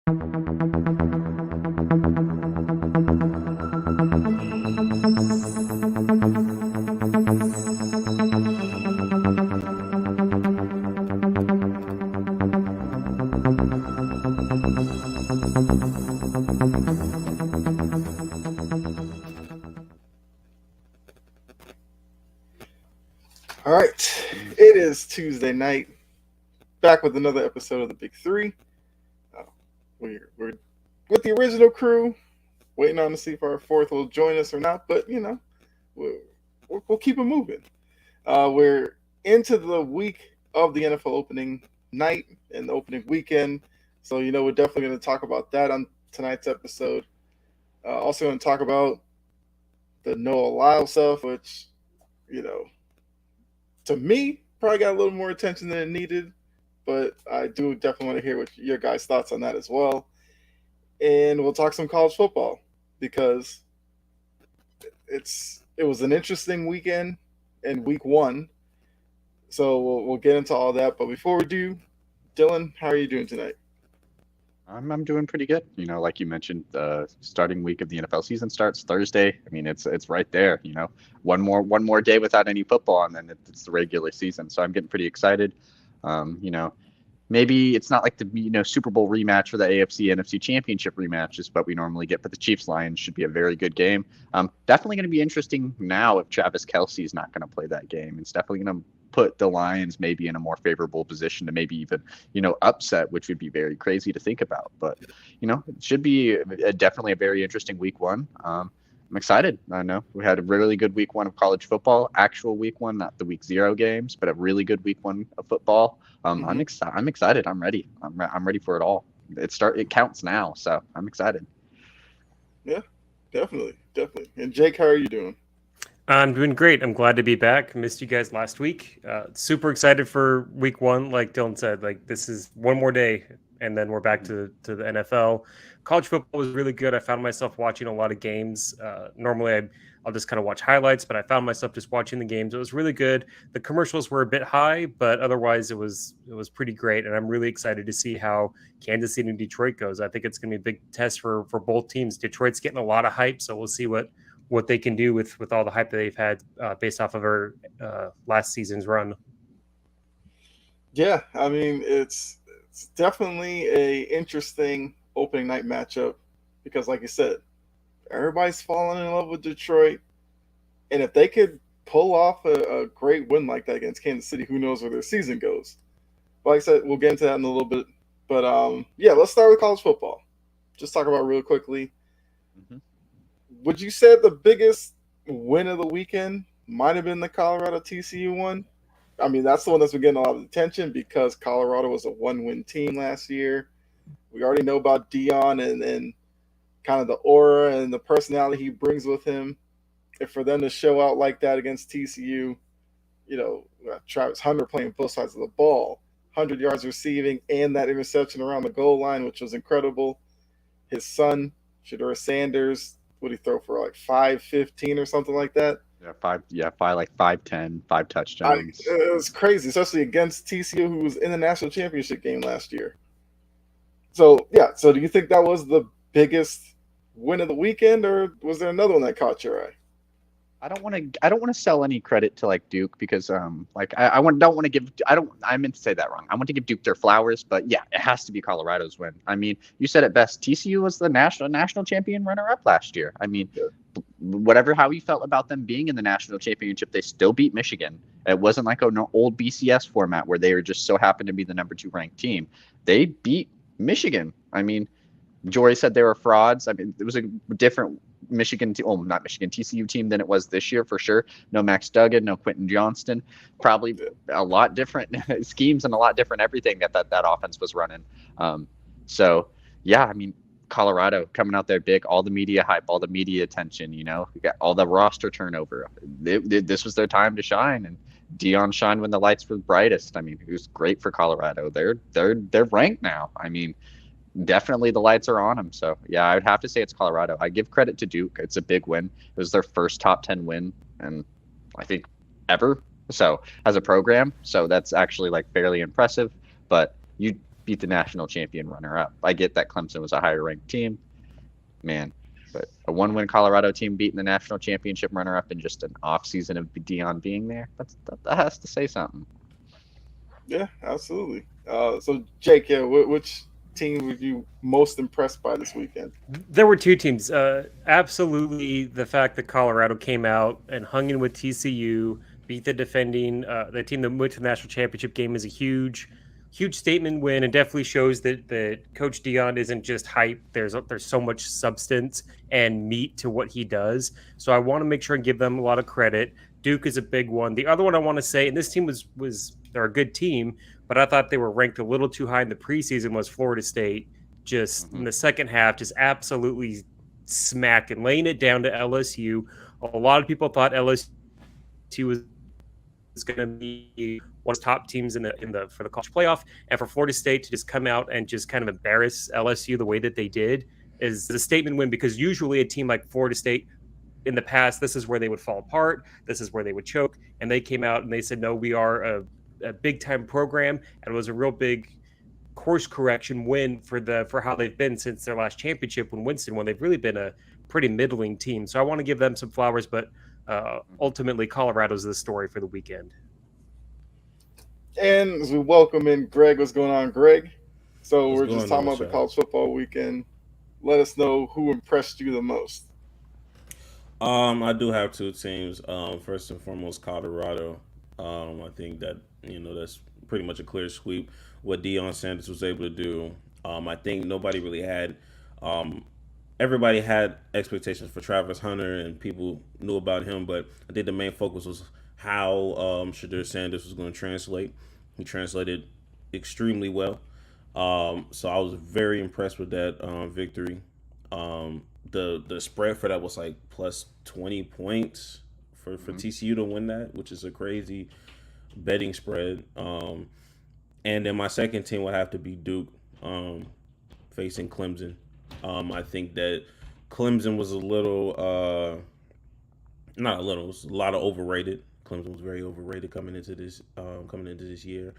All right, it is Tuesday night. Back with another episode of the Big Three. Uh, we're with the original crew, waiting on to see if our fourth will join us or not. But we'll keep it moving. We're into the week of the NFL opening night and the opening weekend, so we're definitely going to talk about that on tonight's episode. Also going to talk about the Noah Lyles stuff, which to me, probably got a little more attention than it needed, but I do definitely want to hear what your guys' thoughts on that as well. And we'll talk some college football because it was an interesting weekend and week one. So we'll get into all that. But before we do, Dylan, how are you doing tonight? I'm doing pretty good. Like you mentioned, the starting week of the NFL season starts Thursday. I mean, it's right there. One more day without any football, and then it's the regular season. So I'm getting pretty excited. Maybe it's not like the Super Bowl rematch or the AFC NFC Championship rematches, but we normally get. But the Chiefs Lions should be a very good game. Definitely going to be interesting now if Travis Kelce is not going to play that game. It's definitely going to put the Lions maybe in a more favorable position to maybe even upset, which would be very crazy to think about. But it should be definitely a very interesting week one. I'm excited. I know we had a really good week one of college football, actual week one, not the week 0 games, but a really good week one of football. I'm excited. I'm ready. I'm ready for it all. It counts now, so I'm excited. Yeah, definitely. And Jake, how are you doing? I'm doing great. I'm glad to be back. Missed you guys last week. Super excited for week one. Like Dylan said, this is one more day, and then we're back to the NFL. College football was really good. I found myself watching a lot of games. Normally, I'll just kind of watch highlights, but I found myself just watching the games. It was really good. The commercials were a bit high, but otherwise, it was pretty great. And I'm really excited to see how Kansas City and Detroit goes. I think it's going to be a big test for both teams. Detroit's getting a lot of hype, so we'll see what they can do with all the hype that they've had based off of our last season's run. Yeah, I mean, it's definitely a interesting opening night matchup because, like you said, everybody's falling in love with Detroit. And if they could pull off a great win like that against Kansas City, who knows where their season goes. But like I said, we'll get into that in a little bit. But, let's start with college football. Just talk about it real quickly. Mm-hmm. Would you say the biggest win of the weekend might have been the Colorado TCU one? I mean, that's the one that's been getting a lot of attention because Colorado was a one-win team last year. We already know about Dion and kind of the aura and the personality he brings with him. And for them to show out like that against TCU, Travis Hunter playing both sides of the ball, 100 yards receiving, and that interception around the goal line, which was incredible. His son, Shedeur Sanders, what did he throw for, like 515 or something like that? Yeah, 5'10", 5 touchdowns. It was crazy, especially against TCU, who was in the national championship game last year. So do you think that was the biggest win of the weekend, or was there another one that caught your eye? I don't want to sell any credit to Duke because I meant to say that wrong. I want to give Duke their flowers, but yeah, it has to be Colorado's win. I mean, you said it best. TCU was the national champion runner-up last year. I mean, how you felt about them being in the national championship, they still beat Michigan. It wasn't like an old BCS format where they were just so happened to be the number 2 ranked team. They beat Michigan. I mean, Jory said they were frauds. I mean, it was a different TCU team than it was this year for sure. No Max Duggan, no Quentin Johnston. Probably a lot different schemes and a lot different everything that offense was running. So, yeah, I mean, Colorado coming out there big, all the media hype, all the media attention, we got all the roster turnover. This was their time to shine, and Dion shined when the lights were brightest. I mean, it was great for Colorado. They're ranked now. I mean, definitely the lights are on them. So, yeah, I would have to say it's Colorado. I give credit to Duke. It's a big win. It was their first top 10 win, and I think ever. So, as a program. So, that's actually fairly impressive. But beat the national champion runner-up. I get that Clemson was a higher-ranked team, man, but a one-win Colorado team beating the national championship runner-up in just an off-season of Dion being there, that has to say something. Yeah, absolutely. So, Jake, which team were you most impressed by this weekend? There were two teams. Absolutely, the fact that Colorado came out and hung in with TCU, beat the defending, the team that went to the national championship game, is a huge statement win, and definitely shows that Coach Dion isn't just hype. There's so much substance and meat to what he does. So I want to make sure and give them a lot of credit. Duke is a big one. The other one I want to say, and this team was they're a good team, but I thought they were ranked a little too high in the preseason, was Florida State. Just in the second half, just absolutely smacking, laying it down to LSU. A lot of people thought LSU was going to be one of the top teams in the for the college playoff, and for Florida State to just come out and just kind of embarrass LSU the way that they did is a statement win, because usually a team like Florida State in the past, this is where they would fall apart, this is where they would choke, and they came out and they said, no, we are a big time program, and it was a real big course correction win for how they've been since their last championship when Winston won. They've really been a pretty middling team, so I want to give them some flowers, but ultimately Colorado's the story for the weekend. And as we welcome in Greg, what's going on, Greg? So What's we're just talking about the college football weekend. Let us know who impressed you the most. I do have two teams. First and foremost, Colorado. I think that that's pretty much a clear sweep. What Deion Sanders was able to do. I think nobody really had. Everybody had expectations for Travis Hunter, and people knew about him, but I think the main focus was how Shedeur Sanders was going to translate. He translated extremely well. So I was very impressed with that victory. The spread for that was like plus 20 points for TCU to win that, which is a crazy betting spread. And then my second team would have to be Duke facing Clemson. I think that Clemson was a little, not a little, it was a lot of overrated. Clemson was very overrated coming into this year.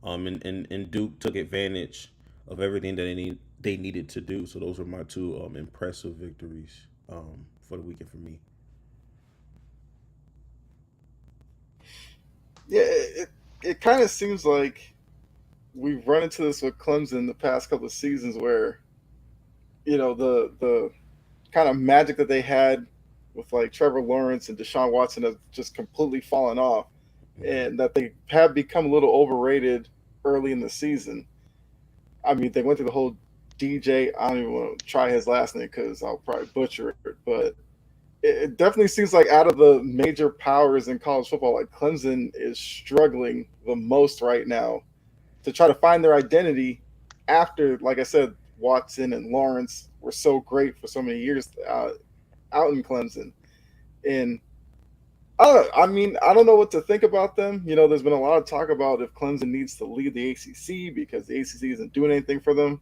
And Duke took advantage of everything that they needed to do. So those were my two impressive victories for the weekend for me. Yeah, it kind of seems like we've run into this with Clemson the past couple of seasons where, the kind of magic that they had with like Trevor Lawrence and Deshaun Watson have just completely fallen off, and that they have become a little overrated early in the season. I mean, they went through the whole DJ. I don't even want to try his last name because I'll probably butcher it, but it definitely seems like out of the major powers in college football, like Clemson is struggling the most right now to try to find their identity after, like I said, Watson and Lawrence were so great for so many years out in Clemson. And I don't know what to think about them. There's been a lot of talk about if Clemson needs to lead the ACC because the ACC isn't doing anything for them.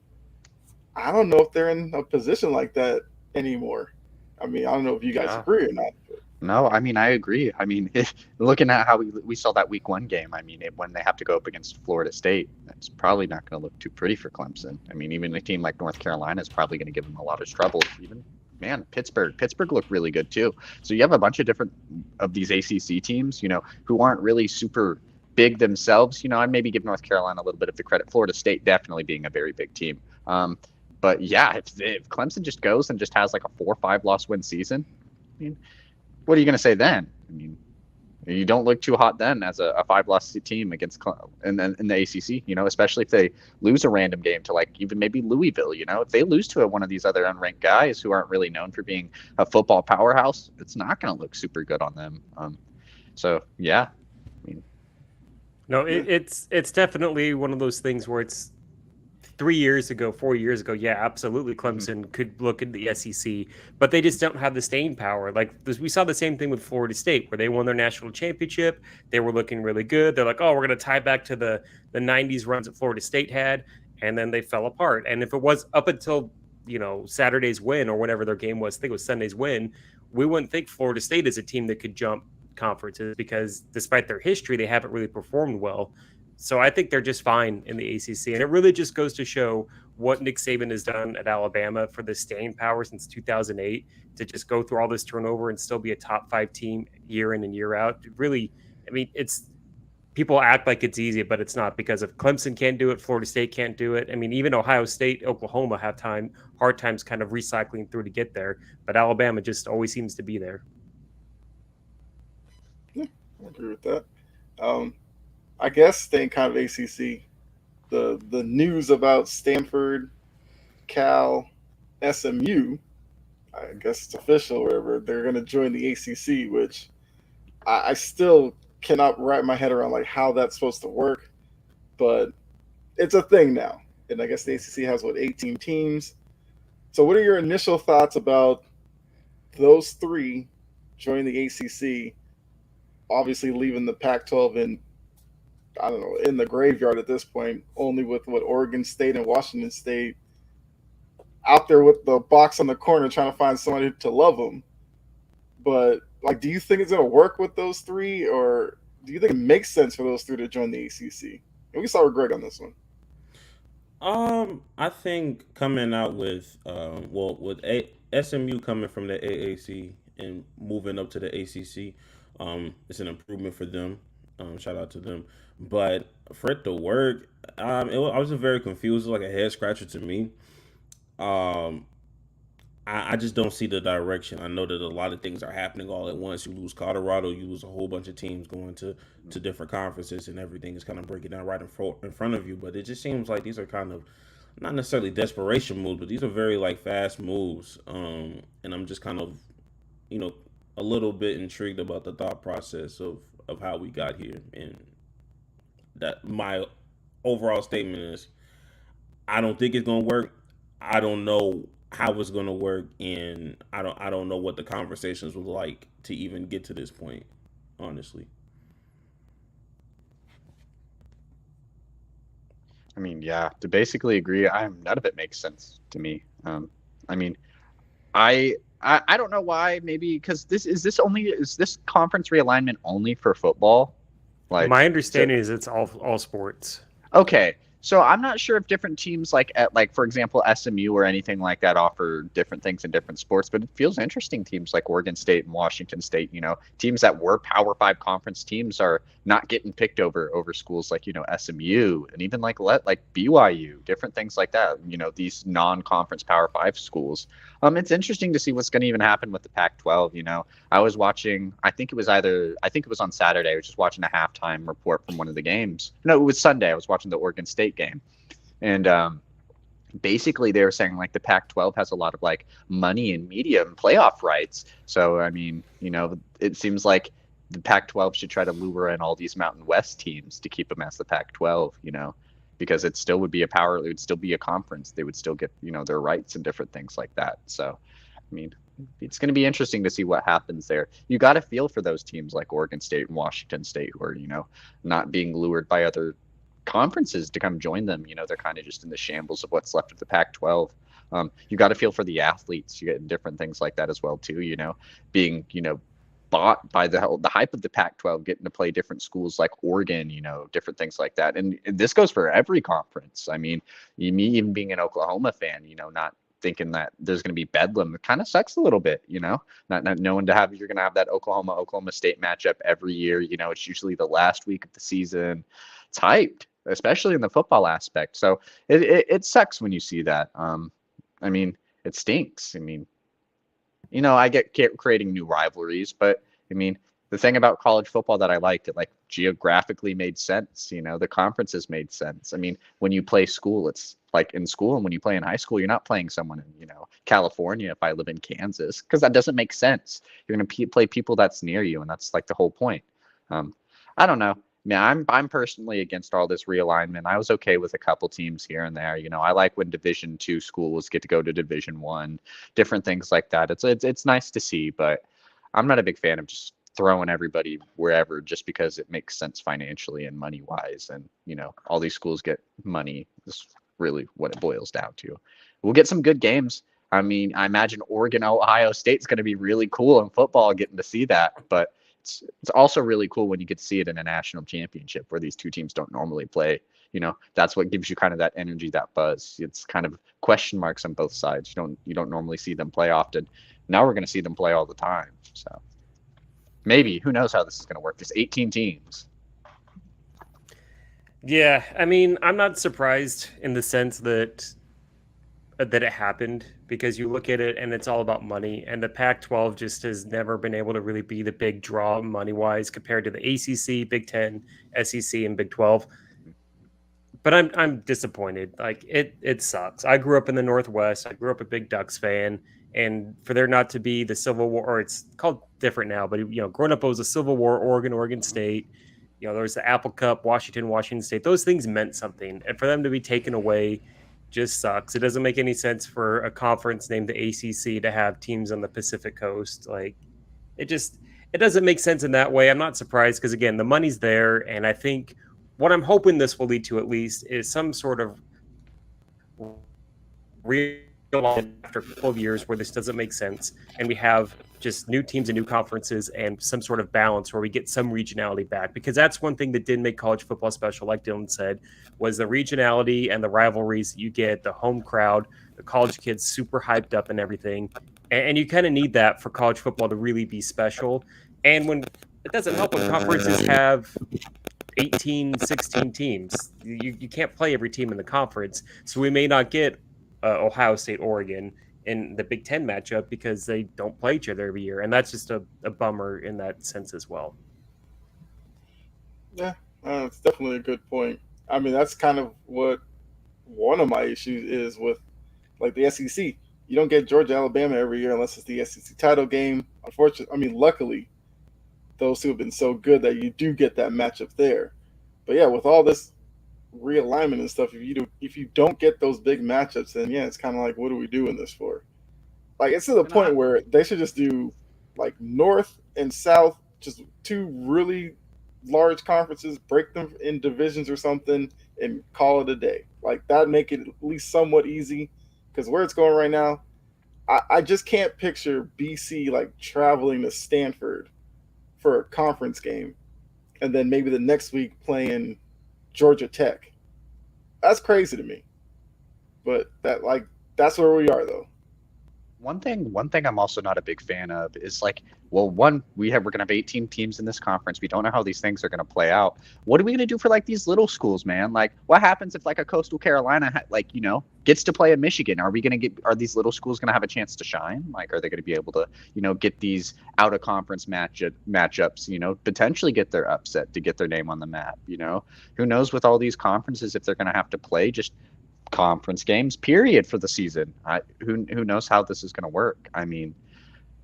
I don't know if they're in a position like that anymore. I mean, I don't know if you guys agree or not. But. No, I mean, I agree. I mean, looking at how we saw that week one game, I mean, when they have to go up against Florida State, it's probably not going to look too pretty for Clemson. I mean, even a team like North Carolina is probably going to give them a lot of trouble. Even, man, Pittsburgh looked really good too. So you have a bunch of different of these ACC teams, who aren't really super big themselves. I'd maybe give North Carolina a little bit of the credit. Florida State definitely being a very big team. But yeah, if Clemson just goes and just has like a 4 or 5 loss win season, I mean, what are you going to say then? I mean, you don't look too hot then as a 5-loss team against in the ACC, especially if they lose a random game to like even maybe Louisville, if they lose to one of these other unranked guys who aren't really known for being a football powerhouse, it's not going to look super good on them. So yeah, I mean, no, it's definitely one of those things where it's 4 years ago, yeah, absolutely, Clemson could look at the SEC, but they just don't have the staying power. Like we saw the same thing with Florida State, where they won their national championship. They were looking really good. They're like, oh, we're going to tie back to the 90s runs that Florida State had, and then they fell apart. And if it was up until Saturday's win or whatever their game was, I think it was Sunday's win, we wouldn't think Florida State is a team that could jump conferences because despite their history, they haven't really performed well. So I think they're just fine in the ACC. And it really just goes to show what Nick Saban has done at Alabama for the staying power since 2008 to just go through all this turnover and still be a top 5 team year in and year out. Really, I mean, it's people act like it's easy, but it's not, because if Clemson can't do it, Florida State can't do it. I mean, even Ohio State, Oklahoma have hard times kind of recycling through to get there, but Alabama just always seems to be there. Yeah, I agree with that. I guess staying kind of ACC, the news about Stanford, Cal, SMU, I guess it's official, wherever they're going to join the ACC, which I still cannot wrap my head around like how that's supposed to work, but it's a thing now. And I guess the ACC has 18 teams. So what are your initial thoughts about those three joining the ACC, obviously leaving the Pac-12 in, I don't know, in the graveyard at this point, only with Oregon State and Washington State out there with the box on the corner trying to find somebody to love them. But like, do you think it's going to work with those three, or do you think it makes sense for those three to join the ACC? And we can start with Greg on this one. I think coming out with SMU coming from the AAC and moving up to the ACC, it's an improvement for them. Shout out to them. But for it to work, I was very confused. It was like a head scratcher to me. I just don't see the direction. I know that a lot of things are happening all at once. You lose Colorado, you lose a whole bunch of teams going to different conferences, and everything is kind of breaking down right in front of you. But it just seems like these are kind of not necessarily desperation moves, but these are very like fast moves. And I'm just kind of, a little bit intrigued about the thought process of how we got here. And that my overall statement is, I don't think it's gonna work. I don't know how it's going to work, and I don't know what the conversations were like to even get to this point, honestly. I mean, yeah, to basically agree, none of it makes sense to me. I mean, I don't know why. Maybe because is this conference realignment only for football? Like, my understanding is it's all sports. Okay. So I'm not sure if different teams like for example, SMU or anything like that offer different things in different sports, but it feels interesting. Teams like Oregon State and Washington State, teams that were Power 5 conference teams are not getting picked over schools like, SMU and even like BYU, different things like that, these non-conference Power 5 schools. It's interesting to see what's going to even happen with the Pac-12. I was watching, I think it was on Saturday, I was just watching a halftime report from one of the games. No, it was Sunday. I was watching the Oregon State game. And basically they were saying like the Pac-12 has a lot of like money and media and playoff rights. So, I mean, it seems like the Pac-12 should try to lure in all these Mountain West teams to keep them as the Pac-12, because it still would be it would still be a conference. They would still get, their rights and different things like that. So, I mean, it's going to be interesting to see what happens there. You got to feel for those teams like Oregon State and Washington State who are, not being lured by other conferences to come join them. They're kind of just in the shambles of what's left of the Pac-12. You got to feel for the athletes. You get different things like that as well too, being bought by the hype of the Pac-12, getting to play different schools like Oregon, different things like that. And this goes for every conference. I mean, me even being an Oklahoma fan, not thinking that there's going to be bedlam, it kind of sucks a little bit, not knowing you're going to have that Oklahoma State matchup every year. It's usually the last week of the season. It's hyped, especially in the football aspect. So it sucks when you see that. I mean, it stinks. I mean, I get creating new rivalries, but I mean, the thing about college football that I liked, it like geographically made sense. The conferences made sense. I mean, when you play school, it's like in school, and when you play in high school, you're not playing someone in, California if I live in Kansas, because that doesn't make sense. You're going to play people that's near you, and that's like the whole point. I don't know. Yeah, I'm personally against all this realignment. I was okay with a couple teams here and there. I like when Division II schools get to go to Division I, different things like that. It's nice to see, but I'm not a big fan of just throwing everybody wherever just because it makes sense financially and money wise. And all these schools get money. Is really what it boils down to. We'll get some good games. I mean, I imagine Oregon, Ohio State's going to be really cool in football, getting to see that, but it's also really cool when you get to see it in a national championship where these two teams don't normally play. That's what gives you kind of that energy, that buzz. It's kind of question marks on both sides. You don't normally see them play often. Now we're going to see them play all the time. So maybe, who knows how this is going to work? There's 18 teams. Yeah, I mean, I'm not surprised in the sense that it happened, because you look at it and it's all about money, and the Pac-12 just has never been able to really be the big draw money-wise compared to the ACC, Big Ten, SEC, and Big 12. But I'm disappointed. Like, it sucks. I grew up in the Northwest. I grew up a big Ducks fan, and for there not to be the Civil War, or it's called different now, but growing up it was a Civil War, Oregon State. There was the Apple Cup, Washington State. Those things meant something, and for them to be taken away just sucks. It doesn't make any sense for a conference named the ACC to have teams on the Pacific Coast. Like, it doesn't make sense in that way. I'm not surprised because, again, the money's there, and I think what I'm hoping this will lead to at least is some sort of real after a couple of years where this doesn't make sense, and we have just new teams and new conferences and some sort of balance where we get some regionality back, because that's one thing that did make college football special, like Dylan said, was the regionality and the rivalries that you get, the home crowd, the college kids super hyped up and everything, and you kind of need that for college football to really be special. And when it doesn't help when conferences have 18, 16 teams. You can't play every team in the conference. So we may not get Ohio State, Oregon in the Big Ten matchup because they don't play each other every year. And that's just a bummer in that sense as well. Yeah, it's definitely a good point. I mean, that's kind of what one of my issues is with, like, the SEC. You don't get Georgia, Alabama every year unless it's the SEC title game. Unfortunately, I mean, luckily, those two have been so good that you do get that matchup there. But yeah, with all this realignment and stuff, if you don't get those big matchups, then yeah, it's kind of like, what are we doing this for? Like, it's to the point where they should just do like North and South, just two really large conferences, break them in divisions or something, and call it a day. Like, that make it at least somewhat easy, because where it's going right now, I just can't picture BC like traveling to Stanford for a conference game and then maybe the next week playing Georgia Tech. That's crazy to me. But that's where we are, though. One thing I'm also not a big fan of is, like, well, one, we're going to have 18 teams in this conference. We don't know how these things are going to play out. What are we going to do for, like, these little schools, man? Like, what happens if, like, a Coastal Carolina, gets to play in Michigan? Are these little schools going to have a chance to shine? Like, are they going to be able to, get these out of conference matchups, potentially get their upset to get their name on the map? Who knows with all these conferences if they're going to have to play just conference games period for the season. Who knows how this is going to work. I mean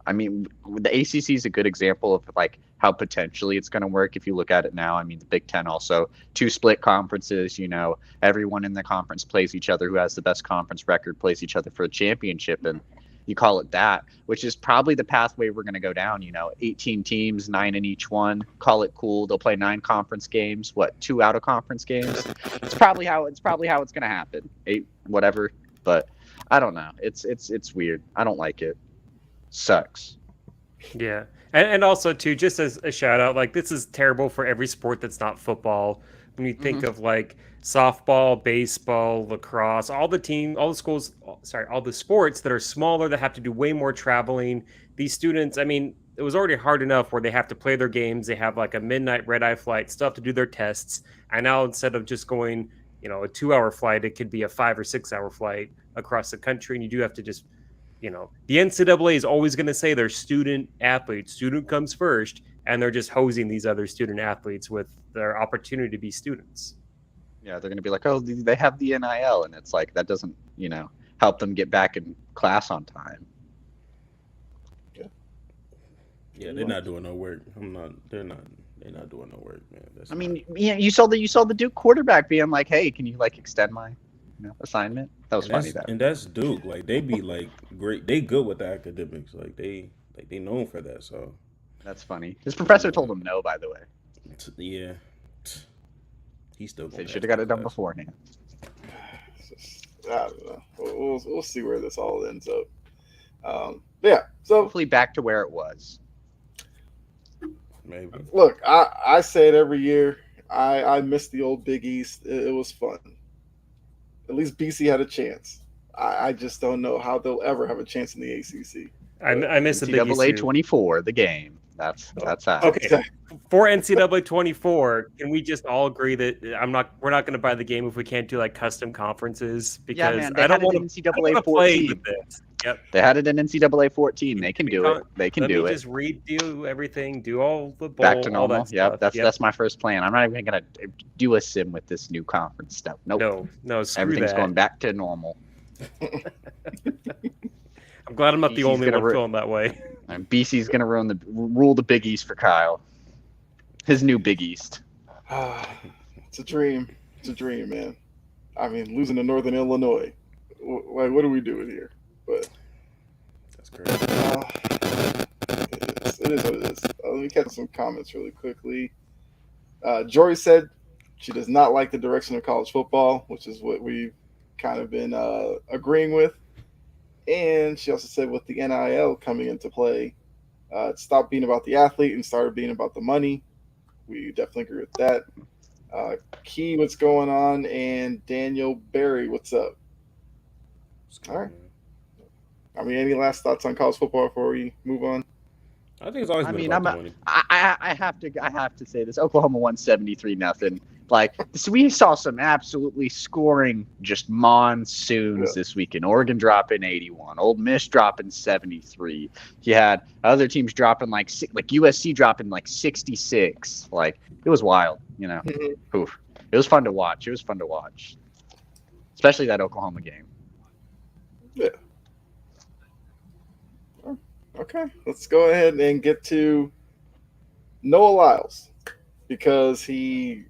the ACC is a good example of, like, how potentially it's going to work if you look at it now. I mean, the Big Ten also, two split conferences, everyone in the conference plays each other. Who has the best conference record plays each other for a championship, and you call it that, which is probably the pathway we're going to go down. 18 teams, 9 in each one. Call it cool. They'll play 9 conference games. 2 out of conference games? It's probably how it's going to happen. 8, whatever. But I don't know. It's weird. I don't like it. Sucks. Yeah, and also too, just as a shout out, like, this is terrible for every sport that's not football. When you think of, like, softball, baseball, lacrosse, all the sports that are smaller, that have to do way more traveling. These students, I mean, it was already hard enough where they have to play their games. They have, like, a midnight red-eye flight, stuff to do their tests. And now, instead of just going, a 2-hour flight, it could be a 5 or 6 hour flight across the country. And you do have to just, the NCAA is always going to say they're student athletes. Student comes first. And they're just hosing these other student athletes with their opportunity to be students. Yeah, they're going to be like, oh, they have the NIL, and it's like, that doesn't, help them get back in class on time. Yeah, they're not doing no work. They're not doing no work, man. You saw the Duke quarterback being like, hey, can you, like, extend my assignment? That was funny. And that's Duke. Like, they be, like, great. They good with the academics. Like, they known for that, so. That's funny. His professor told him no, by the way. Yeah. He still. They should have got it done beforehand. I don't know. We'll see where this all ends up. Yeah. So hopefully back to where it was. Maybe. Look, I say it every year. I miss the old Big East. It was fun. At least BC had a chance. I just don't know how they'll ever have a chance in the ACC. I miss the Big East NCAA too. 24, the game. That's that. Okay, for NCAA 24, can we just all agree that we're not going to buy the game if we can't do like custom conferences? Yeah, Because man, they I had don't it want in to NCAA play 14. with this. Yep. They had it in NCAA 14. They can do it. They can Let do me it. just redo everything, do all the bowl, Back to all normal. that stuff. Yep, that's my first plan. I'm not even gonna do a sim with this new conference stuff. Nope. No, screw Everything's that. going back to normal. I'm glad I'm not the BC's only gonna one feeling that way. And BC's gonna rule the Big East for Kyle. His new Big East. It's a dream. It's a dream, man. I mean, losing to Northern Illinois. Like, what are we doing here? But That's crazy. it is what it is. Let me catch some comments really quickly. Jory said she does not like the direction of college football, which is what we've kind of been agreeing with. And she also said with the NIL coming into play, it stopped being about the athlete and started being about the money. We definitely agree with that. Key, what's going on? And Daniel Barry, what's up? All right. I mean, any last thoughts on college football before we move on? I think it's always been about the money. I have to say this. Oklahoma won 73-0. Like, so we saw some absolutely scoring just monsoons this weekend. Oregon dropping 81, Ole Miss dropping 73. You had other teams dropping like USC dropping like 66. Like, it was wild, you know. Mm-hmm. Oof. It was fun to watch. Especially that Oklahoma game. Yeah. Okay, let's go ahead and get to Noah Lyles, because he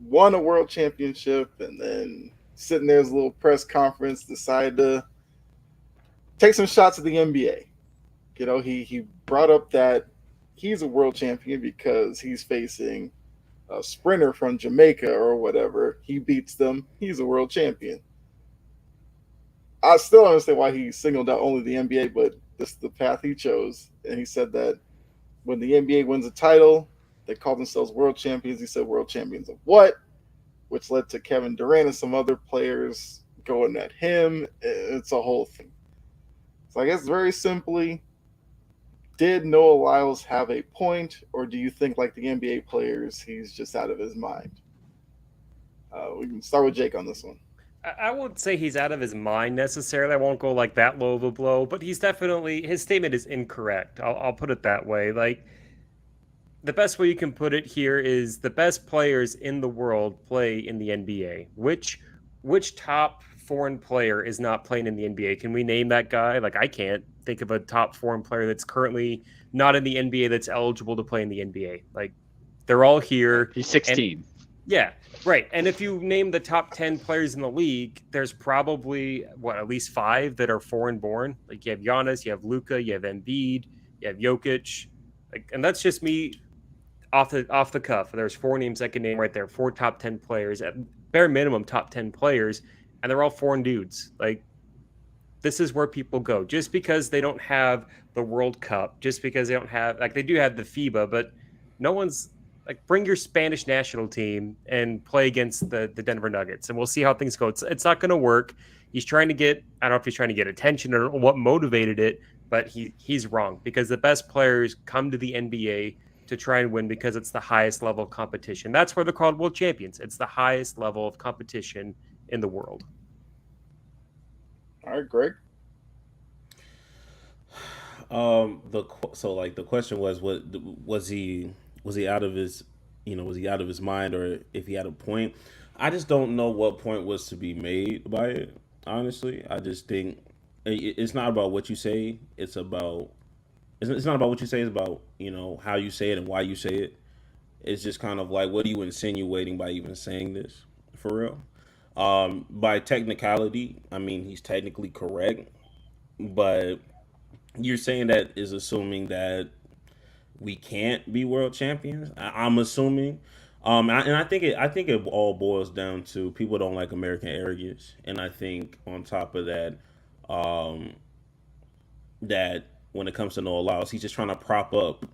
won a world championship and then sitting there as a little press conference decided to take some shots at the NBA. You know, he brought up that he's a world champion because he's facing a sprinter from Jamaica or whatever. He beats them. He's a world champion. I still don't understand why he singled out only the NBA, but this is the path he chose. And he said that when the NBA wins a title, they call themselves world champions. He said world champions of what? Which led to Kevin Durant and some other players going at him. It's a whole thing. So I guess very simply, did Noah Lyles have a point, or do you think, like the NBA players, he's just out of his mind? We can start with Jake on this one. I won't say he's out of his mind necessarily. I won't go like that low of a blow, but he's definitely, his statement is incorrect. I'll put it that way. Like, the best way you can put it here is the best players in the world play in the NBA. Which top foreign player is not playing in the NBA? Can we name that guy? Like, I can't think of a top foreign player that's currently not in the NBA that's eligible to play in the NBA. Like, they're all here. He's 16. Yeah, right. And if you name the top 10 players in the league, there's probably, at least 5 that are foreign born. Like, you have Giannis, you have Luka, you have Embiid, you have Jokic. Like, and that's just me off the cuff. There's 4 names I can name right there. 4 top 10 players, at bare minimum top 10 players, and they're all foreign dudes. Like, this is where people go. Just because they don't have the World Cup, just because they don't have, like, they do have the FIBA, but no one's, like, bring your Spanish national team and play against the Denver Nuggets, and we'll see how things go. It's not going to work. He's trying to get, I don't know if he's trying to get attention or what motivated it, but he's wrong, because the best players come to the NBA to try and win because it's the highest level of competition. That's where they're called world champions. It's the highest level of competition in the world. All right, Greg. The question was, what was he out of his, was he out of his mind, or if he had a point? I just don't know what point was to be made by it. Honestly, I just think it's not about what you say. It's not about what you say. It's about, how you say it and why you say it. It's just kind of like, what are you insinuating by even saying this, for real? By technicality, I mean, he's technically correct, but you're saying that is assuming that we can't be world champions. I'm assuming, and I think it all boils down to people don't like American arrogance, and I think on top of that, that when it comes to Noah Lyles, he's just trying to prop up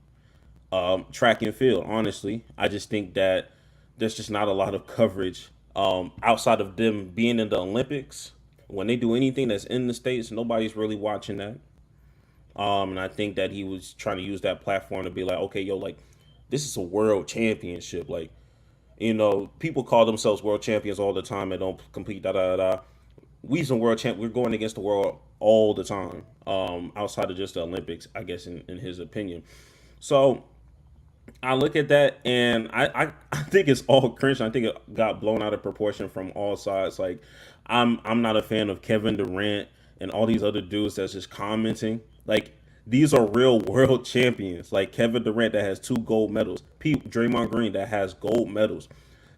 track and field. Honestly, I just think that there's just not a lot of coverage outside of them being in the Olympics. When they do anything that's in the States, nobody's really watching that. And I think that he was trying to use that platform to be like, okay, yo, like this is a world championship. Like, people call themselves world champions all the time and don't compete. Da da da. We some world champ. We're going against the world all the time. Outside of just the Olympics, I guess, in his opinion. So I look at that and I think it's all cringe. I think it got blown out of proportion from all sides. Like I'm not a fan of Kevin Durant and all these other dudes that's just commenting. Like these are real world champions. Like Kevin Durant that has 2 gold medals. Draymond Green that has gold medals.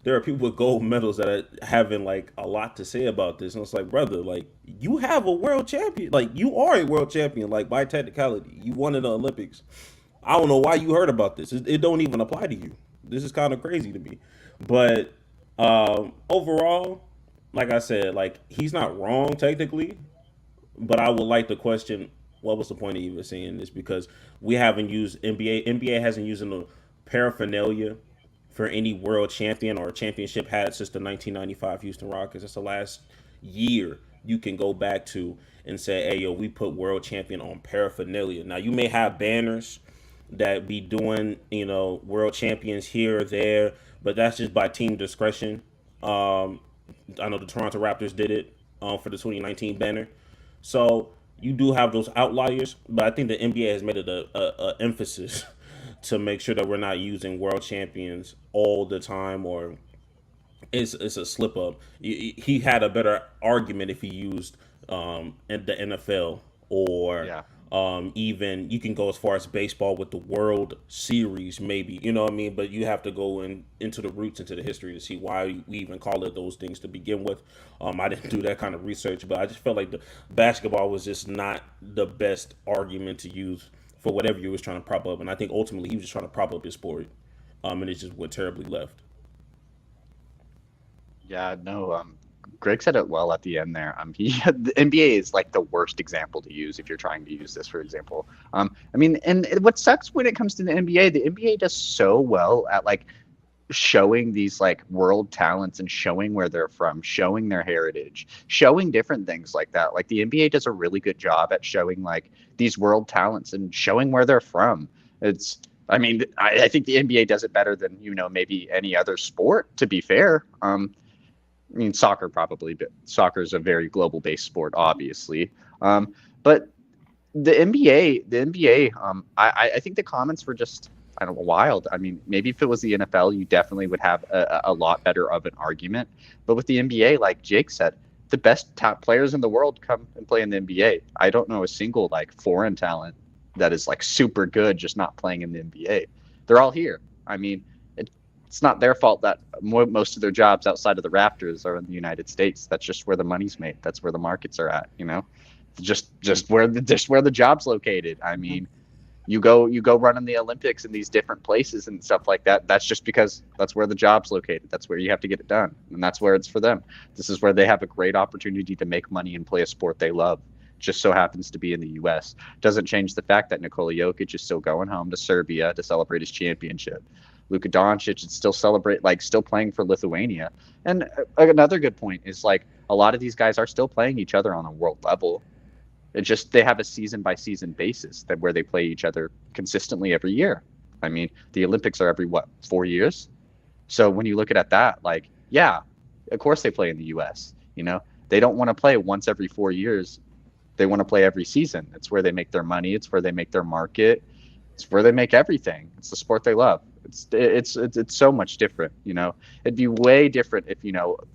There are people with gold medals that are having like a lot to say about this. And it's like, brother, like you have a world champion. Like you are a world champion. Like by technicality, you won in the Olympics. I don't know why you heard about this. It don't even apply to you. This is kind of crazy to me. But overall, like I said, like he's not wrong technically, but I would like to question what was the point of even saying this because we haven't used NBA. NBA hasn't used the paraphernalia for any world champion or championship had since the 1995 Houston Rockets. That's the last year you can go back to and say, hey, yo, we put world champion on paraphernalia. Now, you may have banners that be doing, world champions here or there, but that's just by team discretion. I know the Toronto Raptors did it for the 2019 banner. So you do have those outliers, but I think the NBA has made it a emphasis to make sure that we're not using world champions all the time, or it's a slip up. He had a better argument if he used in the NFL or Yeah. even you can go as far as baseball with the World Series, maybe, you know what I mean? But you have to go into the roots, into the history to see why we even call it those things to begin with. I didn't do that kind of research, but I just felt like the basketball was just not the best argument to use for whatever you was trying to prop up. And I think ultimately he was just trying to prop up his sport. And it just went terribly left. Yeah, no, Greg said it well at the end there. The NBA is like the worst example to use if you're trying to use this, for example. I mean, and what sucks when it comes to the NBA does so well at like showing these like world talents and showing where they're from, showing their heritage, showing different things like that. Like the NBA does a really good job at showing like these world talents and showing where they're from. I mean, I think the NBA does it better than, maybe any other sport, to be fair. I mean, soccer probably, but soccer is a very global-based sport, obviously. But the NBA, I think the comments were just, I don't know, wild. I mean, maybe if it was the NFL, you definitely would have a lot better of an argument. But with the NBA, like Jake said, the best top players in the world come and play in the NBA. I don't know a single like foreign talent that is like super good just not playing in the NBA. They're all here. I mean, it's not their fault that most of their jobs outside of the Raptors are in the United States. That's just where the money's made. That's where the markets are at. Just where the job's located. I mean, you go run in the Olympics in these different places and stuff like that. That's just because that's where the job's located. That's where you have to get it done, and that's where it's for them. This is where they have a great opportunity to make money and play a sport they love. Just so happens to be in the U.S. Doesn't change the fact that Nikola Jokic is still going home to Serbia to celebrate his championship. Luka Doncic is still playing for Lithuania. And another good point is like a lot of these guys are still playing each other on a world level. It's just they have a season by season basis where they play each other consistently every year. I mean, the Olympics are every 4 years. So when you look at that, like, yeah, of course they play in the U.S. They don't want to play once every 4 years. They want to play every season. It's where they make their money. It's where they make their market. It's where they make everything. It's the sport they love. It's so much different. It'd be way different if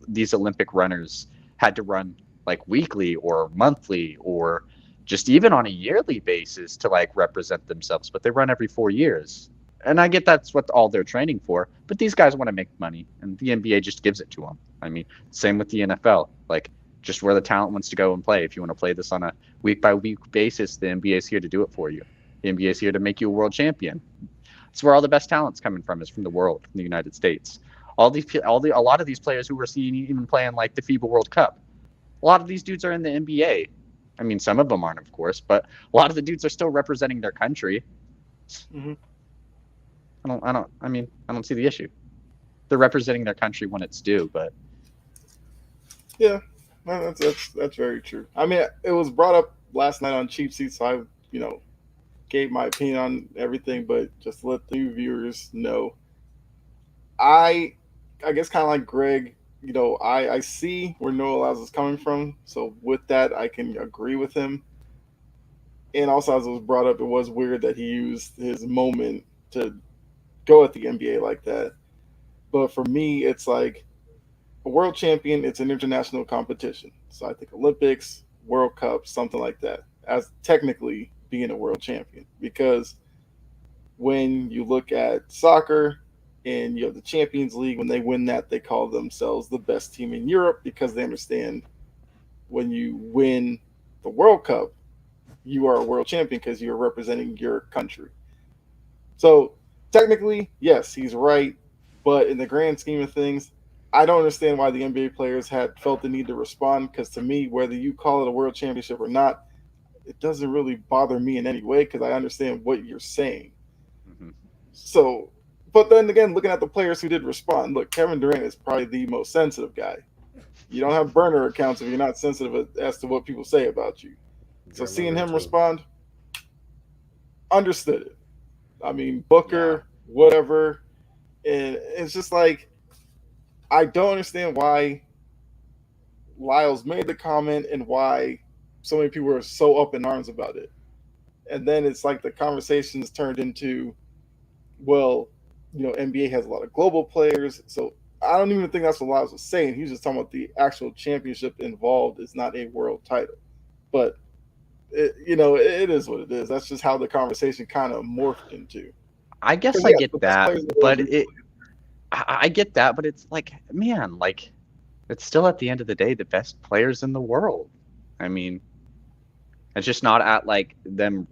these Olympic runners had to run like weekly or monthly or just even on a yearly basis to like represent themselves, but they run every 4 years. And I get that's what all they're training for, but these guys want to make money and the NBA just gives it to them. I mean, same with the NFL, like just where the talent wants to go and play. If you want to play this on a week by week basis, the NBA is here to do it for you. The NBA is here to make you a world champion. It's where all the best talent's coming from, is from the world, from the United States. A lot of these players who we're seeing even playing like the FIBA World Cup, a lot of these dudes are in the NBA. I mean, some of them aren't, of course, but a lot of the dudes are still representing their country. Mm-hmm. I don't see the issue. They're representing their country when it's due, but Yeah, no, that's very true. I mean, it was brought up last night on Cheap Seats, so I gave my opinion on everything, but just to let the new viewers know, I I guess kind of like Greg, I see where Noah Lyles is coming from. So with that, I can agree with him. And also, as it was brought up, it was weird that he used his moment to go at the NBA like that. But for me, it's like a world champion. It's an international competition. So I think Olympics, World Cup, something like that, as technically being a world champion. Because when you look at soccer and you have the Champions League, when they win that, they call themselves the best team in Europe because they understand when you win the World Cup, you are a world champion because you're representing your country. So technically, yes, he's right. But in the grand scheme of things, I don't understand why the NBA players had felt the need to respond because to me, whether you call it a world championship or not, it doesn't really bother me in any way because I understand what you're saying. mm-hmm. So, but then again, looking at the players who did respond, look, Kevin Durant is probably the most sensitive guy. You don't have burner accounts if you're not sensitive as to what people say about you. So seeing him respond, understood it. I mean, Booker, whatever. And it's just like, I don't understand why Lyles made the comment and why so many people are so up in arms about it. And then it's like the conversations turned into, well, NBA has a lot of global players. So I don't even think that's what Lyles was saying. He was just talking about the actual championship involved is not a world title. But, it is what it is. That's just how the conversation kind of morphed into. I guess I get that, but I get that, but it's like, man, like, it's still at the end of the day the best players in the world. I mean, it's just not at like them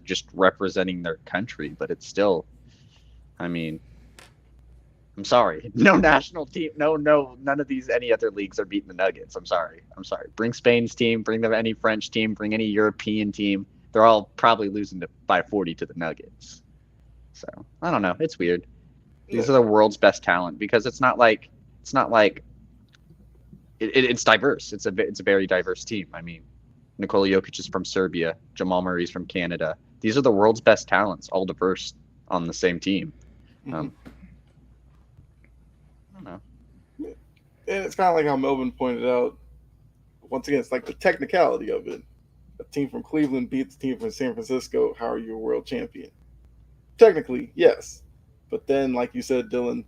just representing their country, but it's still, I mean, I'm sorry, no national team, no, none of these any other leagues are beating the Nuggets. I'm sorry. Bring Spain's team, bring them any French team, bring any European team. They're all probably losing by 40 to the Nuggets. So I don't know. It's weird. These are the world's best talent because it's not like it's diverse. It's a very diverse team. I mean, Nikola Jokic is from Serbia. Jamal Murray's from Canada. These are the world's best talents, all diverse on the same team. I don't know. And it's kind of like how Melvin pointed out. Once again, it's like the technicality of it. A team from Cleveland beats a team from San Francisco. How are you a world champion? Technically, yes. But then, like you said, Dylan,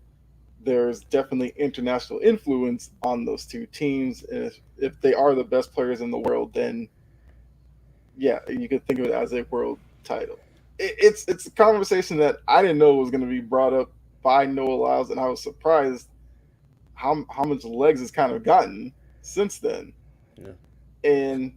there's definitely international influence on those two teams. And if they are the best players in the world, then, yeah, you could think of it as a world title. It's a conversation that I didn't know was going to be brought up by Noah Lyles, and I was surprised how much legs it's kind of gotten since then. Yeah. And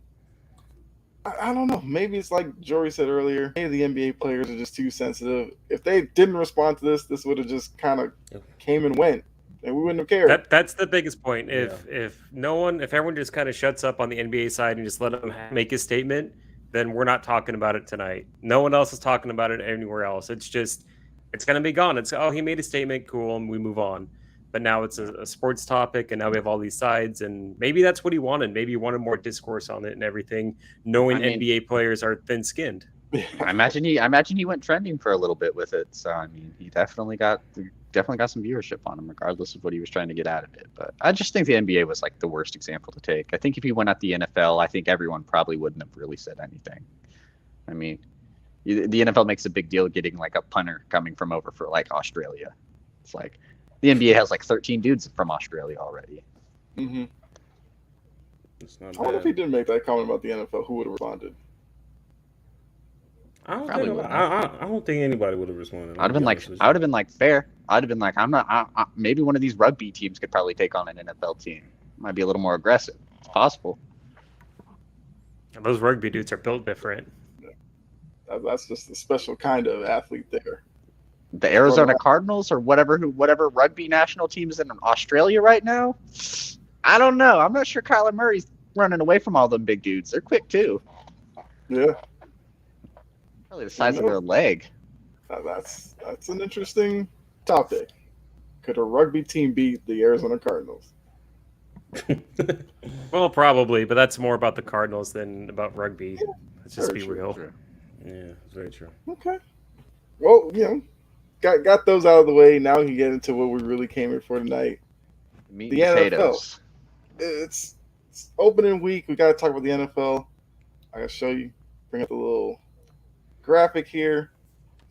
I don't know. Maybe it's like Jory said earlier. Maybe the NBA players are just too sensitive. If they didn't respond to this would have just kind of came and went, and we wouldn't have cared. That's the biggest point. If everyone just kind of shuts up on the NBA side and just let them make a statement, then we're not talking about it tonight. No one else is talking about it anywhere else. It's going to be gone. It's, he made a statement, cool, and we move on. But now it's a sports topic, and now we have all these sides, and maybe that's what he wanted. Maybe he wanted more discourse on it and everything, knowing NBA players are thin-skinned. I imagine he went trending for a little bit with it. So I mean, he definitely got some viewership on him, regardless of what he was trying to get out of it. But I just think the NBA was like the worst example to take. I think if he went at the NFL, I think everyone probably wouldn't have really said anything. I mean, the NFL makes a big deal getting like a punter coming from over for like Australia. It's like the NBA has like 13 dudes from Australia already. Mm-hmm. It's not I wonder bad. if he did make that comment about the NFL, who would have responded? I don't think anybody would have responded. I would have been like fair. I'd have been like, maybe one of these rugby teams could probably take on an NFL team. Might be a little more aggressive. It's possible. And those rugby dudes are built different. That's just a special kind of athlete there. The Arizona Cardinals or whatever rugby national team is in Australia right now. I don't know. I'm not sure Kyler Murray's running away from all them big dudes. They're quick too. Yeah. Probably the size of their leg. That's an interesting topic. Could a rugby team beat the Arizona Cardinals? Well, probably, but that's more about the Cardinals than about rugby. Let's just Very be true, real. True. Yeah, it's very true. Okay. Well, got those out of the way. Now we can get into what we really came here for tonight. Meat The and NFL. potatoes. It's opening week. We got to talk about the NFL. I got to show you. Bring up the little graphic here.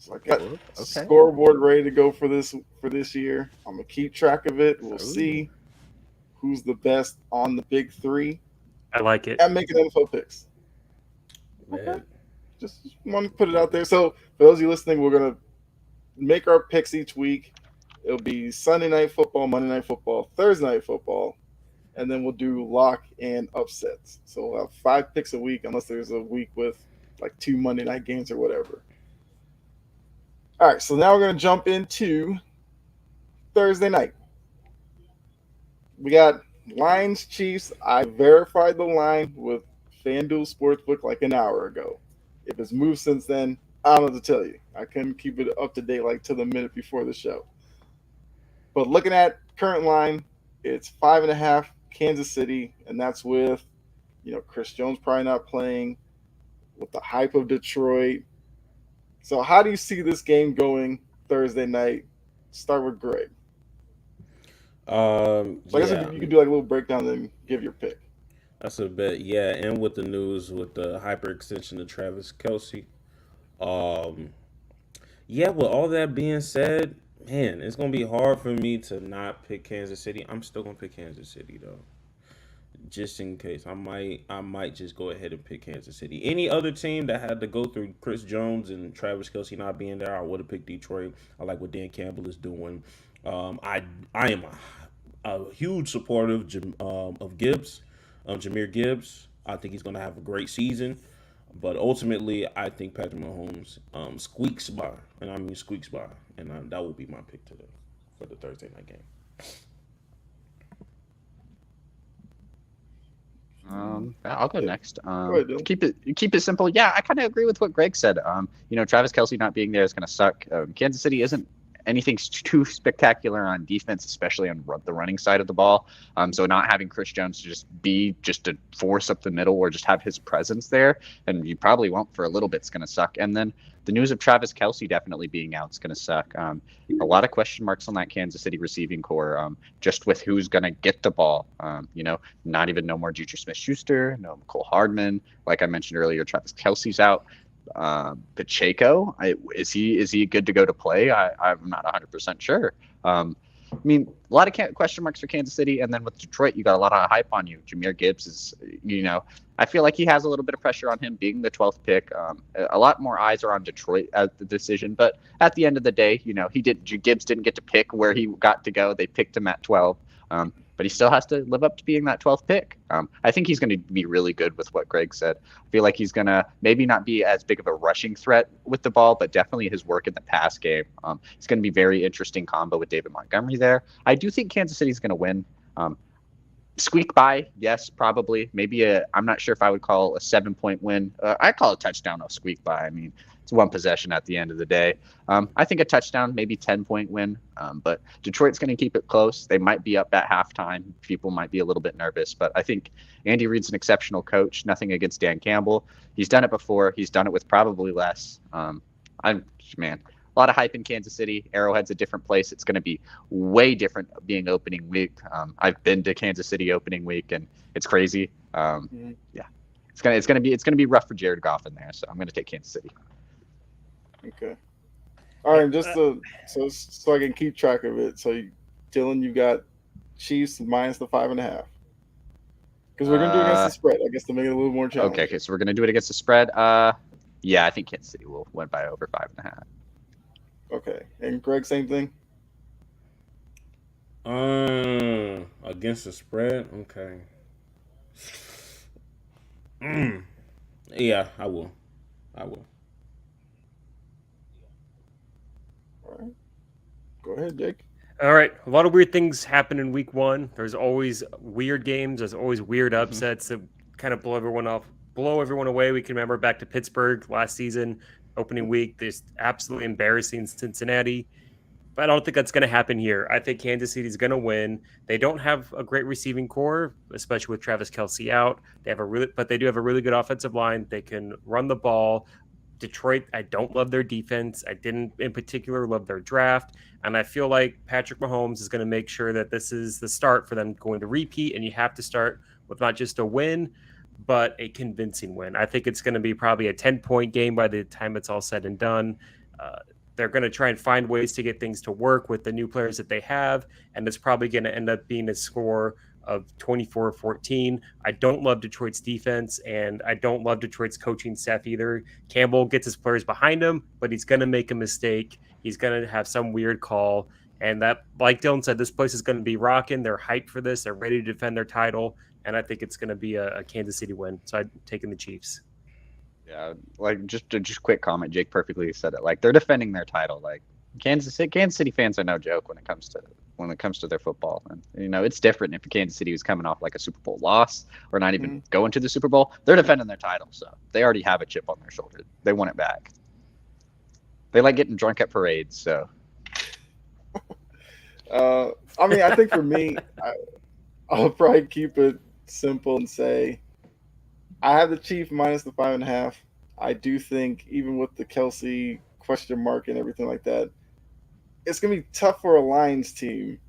So I got Okay. scoreboard ready to go for this year. I'm gonna keep track of it. We'll Ooh. see who's the best on the big three. I like it. And making NFL picks. Man. Just want to put it out there. So for those of you listening, we're gonna make our picks each week. It'll be Sunday night football, Monday night football, Thursday night football, and then we'll do lock and upsets. So we'll have 5 picks a week, unless there's a week with like 2 Monday night games or whatever. All right, so now we're going to jump into Thursday night. We got Lions Chiefs. I verified the line with FanDuel Sportsbook like an hour ago. If it's moved since then, I don't know what to tell you. I couldn't keep it up to date like to the minute before the show. But looking at current line, it's 5.5 Kansas City, and that's with, Chris Jones probably not playing, with the hype of Detroit. So how do you see this game going Thursday night? Start with Greg. So I guess you could do like a little breakdown and then give your pick. That's a bet, yeah. And with the news with the hyperextension of Travis Kelce, yeah. With all that being said, man, it's gonna be hard for me to not pick Kansas City. I'm still gonna pick Kansas City though, just in case. I might just go ahead and pick Kansas City. Any other team that had to go through Chris Jones and Travis Kelce not being there, I would have picked Detroit. I like what Dan Campbell is doing. I am a huge supporter of Gibbs, Jahmyr Gibbs. I think he's going to have a great season. But ultimately, I think Patrick Mahomes squeaks by. And I mean squeaks by. And that will be my pick today for the Thursday night game. I'll go next. ahead, Dylan. Keep it simple. Yeah, I kind of agree with what Greg said. Travis Kelce not being there is going to suck. Kansas City isn't anything too spectacular on defense, especially on the running side of the ball. So not having Chris Jones to just a force up the middle or just have his presence there, and you probably won't for a little bit, is going to suck. And then the news of Travis Kelce definitely being out is going to suck. A lot of question marks on that Kansas City receiving core, just with who's going to get the ball. Not even no more Juju Smith-Schuster, no Cole Hardman. Like I mentioned earlier, Travis Kelce's out. Pacheco, is he good to go to play? I'm not 100% sure. A lot of question marks for Kansas City, and then with Detroit, you got a lot of hype on you. Jahmyr Gibbs is, I feel like he has a little bit of pressure on him being the 12th pick. A lot more eyes are on Detroit as the decision, but at the end of the day, Gibbs didn't get to pick where he got to go. They picked him at 12. But he still has to live up to being that 12th pick. I think he's going to be really good with what Greg said. I feel like he's going to maybe not be as big of a rushing threat with the ball, but definitely his work in the pass game. It's going to be very interesting combo with David Montgomery there. I do think Kansas City's going to win. Squeak by, yes, probably. Maybe I'm not sure if I would call a 7-point win. I call a touchdown a squeak by. I mean, it's one possession at the end of the day. I think a touchdown, maybe 10-point win. But Detroit's going to keep it close. They might be up at halftime. People might be a little bit nervous. But I think Andy Reid's an exceptional coach. Nothing against Dan Campbell. He's done it before. He's done it with probably less. A lot of hype in Kansas City. Arrowhead's a different place. It's going to be way different being opening week. I've been to Kansas City opening week, and it's crazy. Yeah, it's gonna be rough for Jared Goff in there. So I'm going to take Kansas City. Okay. All right, just so I can keep track of it. So, Dylan, you got Chiefs minus the 5.5. Because we're going to do it against the spread, I guess, to make it a little more challenging. Okay, so we're going to do it against the spread. Yeah, I think Kansas City will win by over 5.5. Okay. And Greg, same thing? Against the spread? Okay. Yeah, I will. All right. Go ahead, Jake. All right. A lot of weird things happen in week 1. There's always weird games. There's always weird upsets that kind of blow everyone away. We can remember back to Pittsburgh last season. opening week. There's absolutely embarrassing Cincinnati. But I don't think that's going to happen here. I think Kansas City's going to win. They don't have a great receiving core, especially with Travis Kelce out. But they do have a really good offensive line. They can run the ball. Detroit, I don't love their defense. I didn't, in particular, love their draft. And I feel like Patrick Mahomes is going to make sure that this is the start for them going to repeat. And you have to start with not just a win, but a convincing win. I think it's going to be probably a 10-point game by the time it's all said and done. They're going to try and find ways to get things to work with the new players that they have, and it's probably going to end up being a score of 24-14. I don't love Detroit's defense, and I don't love Detroit's coaching staff either. Campbell gets his players behind him, but he's going to make a mistake. He's going to have some weird call, and that, like Dylan said, this place is going to be rocking. They're hyped for this. They're ready to defend their title, and I think it's going to be a Kansas City win. So I'm taking the Chiefs. Yeah, like just quick comment. Jake perfectly said it. Like they're defending their title. Like Kansas City fans are no joke when it comes to their football. And it's different if Kansas City was coming off like a Super Bowl loss or not even going to the Super Bowl. They're defending their title, so they already have a chip on their shoulder. They want it back. They like getting drunk at parades. So, I think for me, I'll probably keep it simple and say, I have the Chiefs minus the 5.5. I do think even with the Kelce question mark and everything like that, it's going to be tough for a Lions team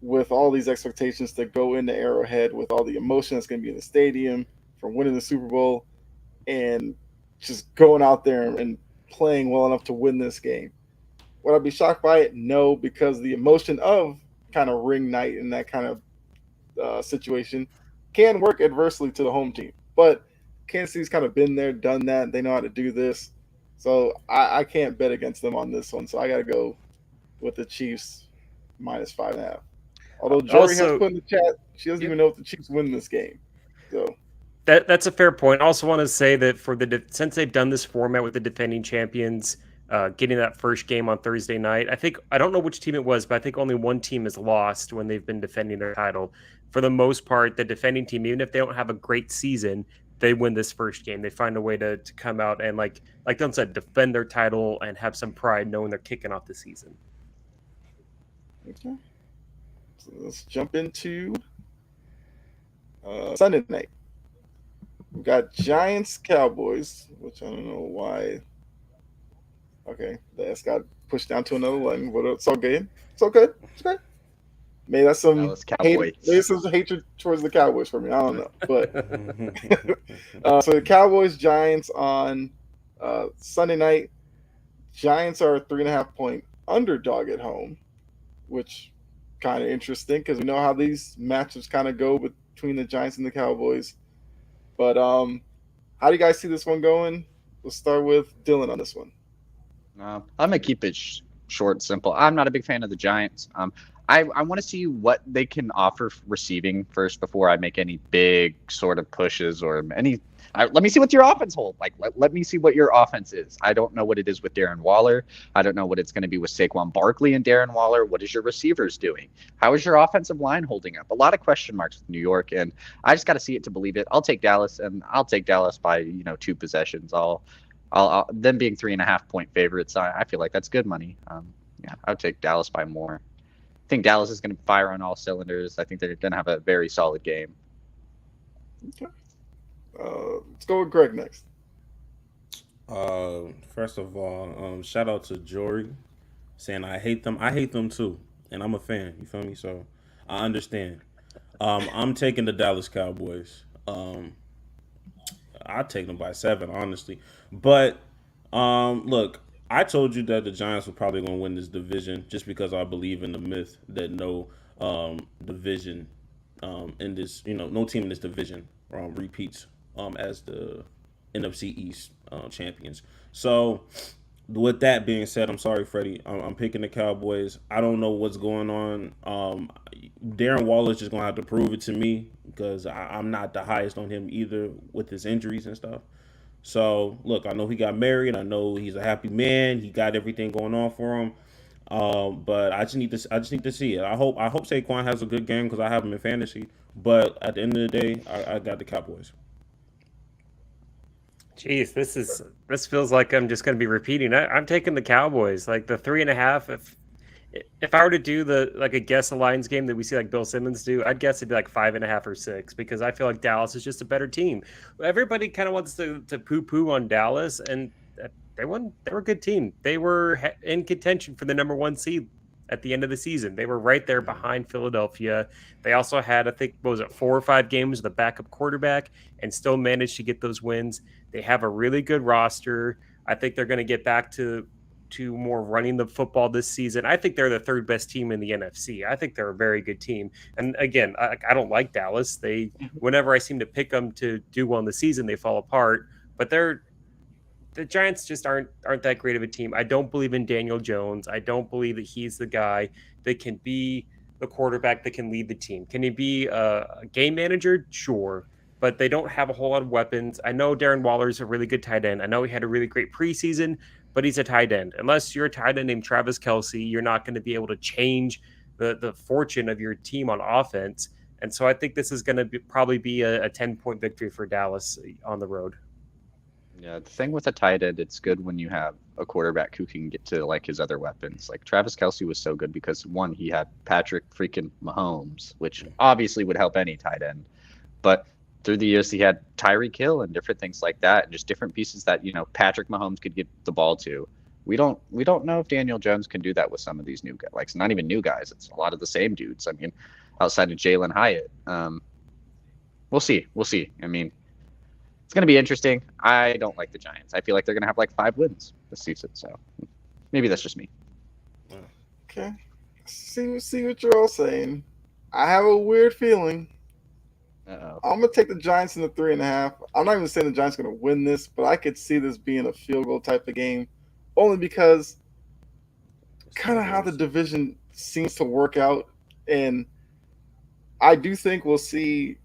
with all these expectations to go into Arrowhead with all the emotion that's going to be in the stadium from winning the Super Bowl and just going out there and playing well enough to win this game. Would I be shocked by it? No, because the emotion of kind of ring night and that kind of situation can work adversely to the home team. But Kansas City's kind of been there, done that. They know how to do this. So I can't bet against them on this one. So I got to go with the Chiefs minus 5.5. Although Jory has put in the chat, she doesn't even know if the Chiefs win this game. So that's a fair point. I also want to say that since they've done this format with the defending champions, getting that first game on Thursday night, I don't know which team it was, but I think only one team has lost when they've been defending their title. For the most part, the defending team, even if they don't have a great season, they win this first game. They find a way to come out and, like Don said, defend their title and have some pride knowing they're kicking off the season. Okay. So let's jump into Sunday night. We've got Giants Cowboys, which I don't know why. Okay, that's got pushed down to another line, but it's all good. It's okay. It's okay. Maybe that's some hatred towards the Cowboys for me. I don't know. But so the Cowboys Giants on Sunday night. Giants are a 3.5-point underdog at home, which kind of interesting because we know how these matchups kind of go between the Giants and the Cowboys. But how do you guys see this one going? We'll start with Dylan on this one. I'm gonna keep it short and simple. I'm not a big fan of the Giants. I want to see what they can offer receiving first before I make any big sort of pushes or any. Let me see what your offense holds. Like, let me see what your offense is. I don't know what it is with Darren Waller. I don't know what it's going to be with Saquon Barkley and Darren Waller. What is your receivers doing? How is your offensive line holding up? A lot of question marks with New York, and I just got to see it to believe it. I'll take Dallas, and I'll take Dallas by 2 possessions. I'll them being 3.5-point favorites. I feel like that's good money. I'll take Dallas by more. I think Dallas is going to fire on all cylinders. I think they're going to have a very solid game. Okay. Let's go with Greg next. First of all, shout out to Jory saying I hate them. I hate them too, and I'm a fan. You feel me? So I understand. I'm taking the Dallas Cowboys. I'd take them by 7, honestly. But look, I told you that the Giants were probably going to win this division just because I believe in the myth that no division in this, no team in this division repeats as the NFC East champions. So with that being said, I'm sorry, Freddie. I'm picking the Cowboys. I don't know what's going on. Darren Waller's just going to have to prove it to me because I'm not the highest on him either with his injuries and stuff. So, look, I know he got married. I know he's a happy man. He got everything going on for him. But I just need to see it. I hope Saquon has a good game because I have him in fantasy. But at the end of the day, I got the Cowboys. Jeez, this feels like I'm just going to be repeating. I'm taking the Cowboys, like the 3.5. If I were to do a guess a Lions game that we see like Bill Simmons do, I'd guess it'd be like 5.5 or 6 because I feel like Dallas is just a better team. Everybody kind of wants to poo poo on Dallas, and they won. They were a good team. They were in contention for the number 1 seed at the end of the season. They were right there behind Philadelphia. They also had, I think, what was it, 4 or 5 games with a backup quarterback and still managed to get those wins. They have a really good roster. I think they're going to get back to more running the football this season. I think they're the 3rd best team in the NFC. I think they're a very good team. And again, I don't like Dallas. Whenever I seem to pick them to do well in the season, they fall apart. But the Giants just aren't that great of a team. I don't believe in Daniel Jones. I don't believe that he's the guy that can be the quarterback that can lead the team. Can he be a game manager? Sure. But they don't have a whole lot of weapons. I know Darren Waller's a really good tight end. I know he had a really great preseason, but he's a tight end. Unless you're a tight end named Travis Kelce, you're not going to be able to change the fortune of your team on offense. And so I think this is going to probably be a 10-point victory for Dallas on the road. Yeah, the thing with a tight end, it's good when you have a quarterback who can get to like his other weapons. Like Travis Kelce was so good because one, he had Patrick freaking Mahomes, which obviously would help any tight end. But through the years, he had Tyreek Hill and different things like that, and just different pieces that Patrick Mahomes could get the ball to. We don't know if Daniel Jones can do that with some of these new guys. Like, it's not even new guys; it's a lot of the same dudes. I mean, outside of Jalen Hyatt, we'll see. I mean, it's going to be interesting. I don't like the Giants. I feel like they're going to have like 5 wins this season. So maybe that's just me. Okay. See what you're all saying. I have a weird feeling. Uh-oh. I'm gonna take the Giants in the 3.5. I'm not even saying the Giants are gonna win this, but I could see this being a field goal type of game, only because kind of how the division seems to work out, and I do think we'll see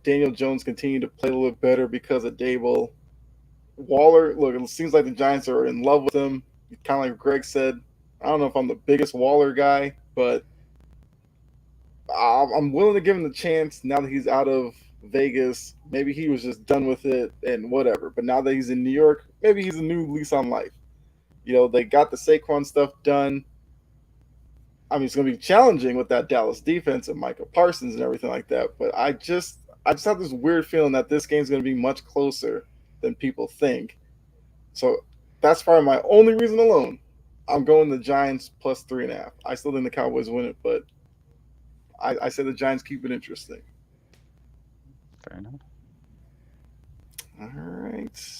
Daniel Jones continue to play a little bit better because of Dable. Waller, look, it seems like the Giants are in love with him. Kind of like Greg said. I don't know if I'm the biggest Waller guy, but I'm willing to give him the chance now that he's out of Vegas. Maybe he was just done with it and whatever. But now that he's in New York, maybe he's a new lease on life. They got the Saquon stuff done. I mean, it's going to be challenging with that Dallas defense and Micah Parsons and everything like that. But I just have this weird feeling that this game's going to be much closer than people think. So that's probably my only reason alone. I'm going the Giants plus 3.5. I still think the Cowboys win it, but I say the Giants keep it interesting. Fair enough. All right.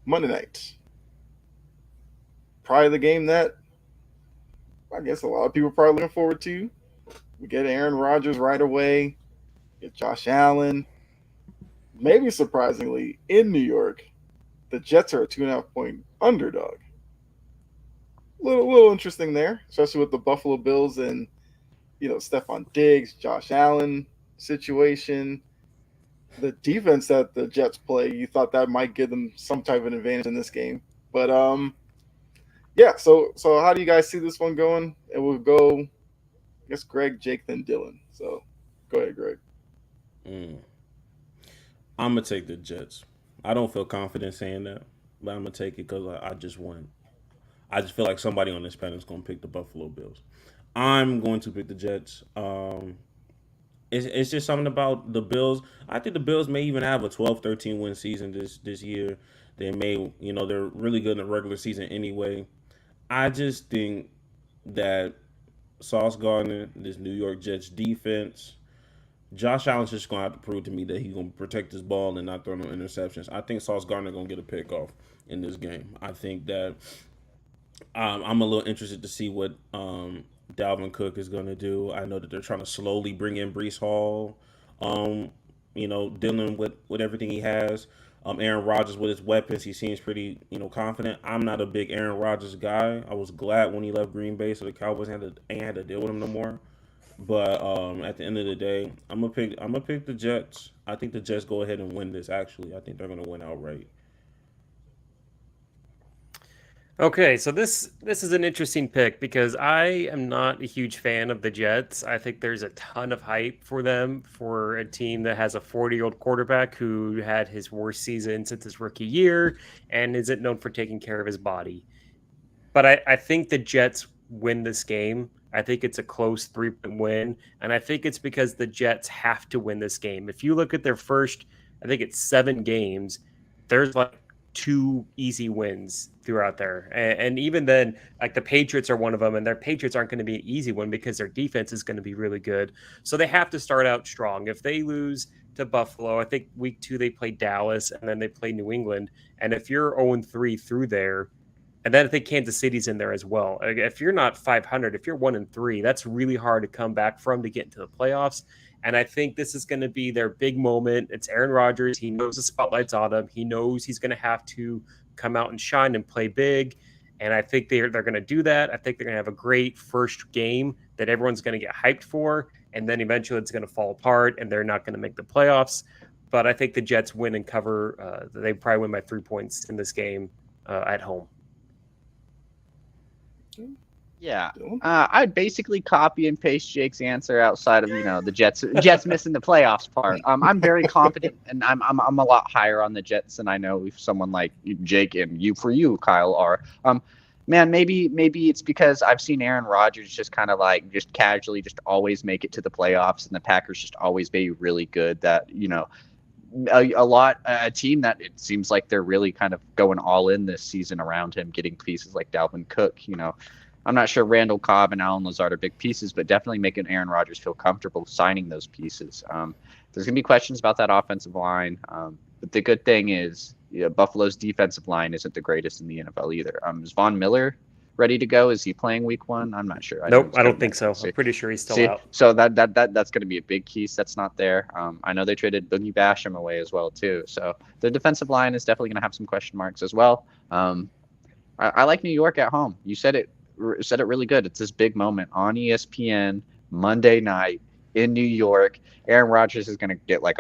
Monday night. Probably the game that I guess a lot of people are probably looking forward to. We get Aaron Rodgers right away. Get Josh Allen. Maybe surprisingly, in New York, the Jets are a 2.5-point underdog. Little interesting there, especially with the Buffalo Bills and Stephon Diggs, Josh Allen situation. The defense that the Jets play, you thought that might give them some type of advantage in this game. But yeah, so how do you guys see this one going? It will go, I guess, Greg, Jake, then Dylan. So go ahead, Greg. I'm going to take the Jets. I don't feel confident saying that, but I'm going to take it because I just won. I just feel like somebody on this panel is going to pick the Buffalo Bills. I'm going to pick the Jets. It's just something about the Bills. I think the Bills may even have a 12-13 win season this year. They may, they're really good in the regular season anyway. I just think that Sauce Gardner, this New York Jets defense, Josh Allen's just going to have to prove to me that he's going to protect his ball and not throw no interceptions. I think Sauce Gardner going to get a pick off in this game. I think that I'm a little interested to see what Dalvin Cook is going to do. I know that they're trying to slowly bring in Breece Hall, dealing with everything he has. Aaron Rodgers with his weapons, he seems pretty, confident. I'm not a big Aaron Rodgers guy. I was glad when he left Green Bay, so the Cowboys ain't had to deal with him no more. But at the end of the day, I'm gonna pick the Jets. I think the Jets go ahead and win this. Actually, I think they're gonna win outright. Okay, so this is an interesting pick because I am not a huge fan of the Jets. I think there's a ton of hype for them for a team that has a 40-year-old quarterback who had his worst season since his rookie year and isn't known for taking care of his body. But I think the Jets win this game. I think it's a close 3-point win. And I think it's because the Jets have to win this game. If you look at their first, I think it's 7 games, there's like 2 easy wins throughout there. And even then, like the Patriots are one of them, and their Patriots aren't going to be an easy one because their defense is going to be really good. So they have to start out strong. If they lose to Buffalo, I think week 2 they play Dallas and then they play New England. And if you're 0-3 through there, and then I think Kansas City's in there as well. If you're not 500, if you're 1-3, that's really hard to come back from to get into the playoffs. And I think this is going to be their big moment. It's Aaron Rodgers. He knows the spotlight's on him. He knows he's going to have to come out and shine and play big. And I think they're going to do that. I think they're going to have a great first game that everyone's going to get hyped for. And then eventually it's going to fall apart and they're not going to make the playoffs. But I think the Jets win and cover. They probably win by 3 points in this game at home. Yeah, I'd basically copy and paste Jake's answer outside of the Jets missing the playoffs part. I'm very confident, and I'm a lot higher on the Jets than I know if someone like Jake and you, Kyle, are. Man, maybe it's because I've seen Aaron Rodgers just kind of like just casually just always make it to the playoffs, and the Packers just always be really good. That a team that it seems like they're really kind of going all in this season around him, getting pieces like Dalvin Cook. I'm not sure Randall Cobb and Alan Lazard are big pieces, but definitely making Aaron Rodgers feel comfortable signing those pieces. There's going to be questions about that offensive line, but the good thing is Buffalo's defensive line isn't the greatest in the NFL either. Is Von Miller ready to go? Is he playing week 1? I'm not sure. Nope, I don't think so. I'm pretty sure he's still out. So that's going to be a big piece that's not there. I know they traded Boogie Basham away as well too. So their defensive line is definitely going to have some question marks as well. I like New York at home. You said it really good. It's this big moment on ESPN Monday night in New York. Aaron Rodgers is going to get like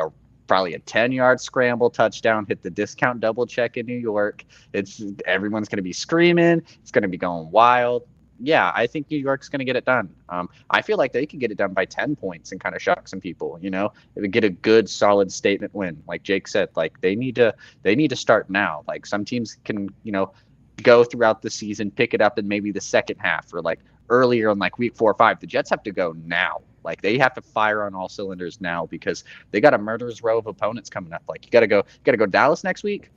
probably a 10-yard scramble touchdown, hit the discount double check in New York. Everyone's going to be screaming. It's going to be going wild. Yeah, I think New York's going to get it done. I feel like they could get it done by 10 points and kind of shock some people. They would get a good, solid statement win. Like Jake said, like they need to start now. Like some teams can, go throughout the season, pick it up in maybe the second half or like earlier in like week 4 or 5. The Jets have to go now. Like they have to fire on all cylinders now because they got a murderer's row of opponents coming up. Like you got to go Dallas next week.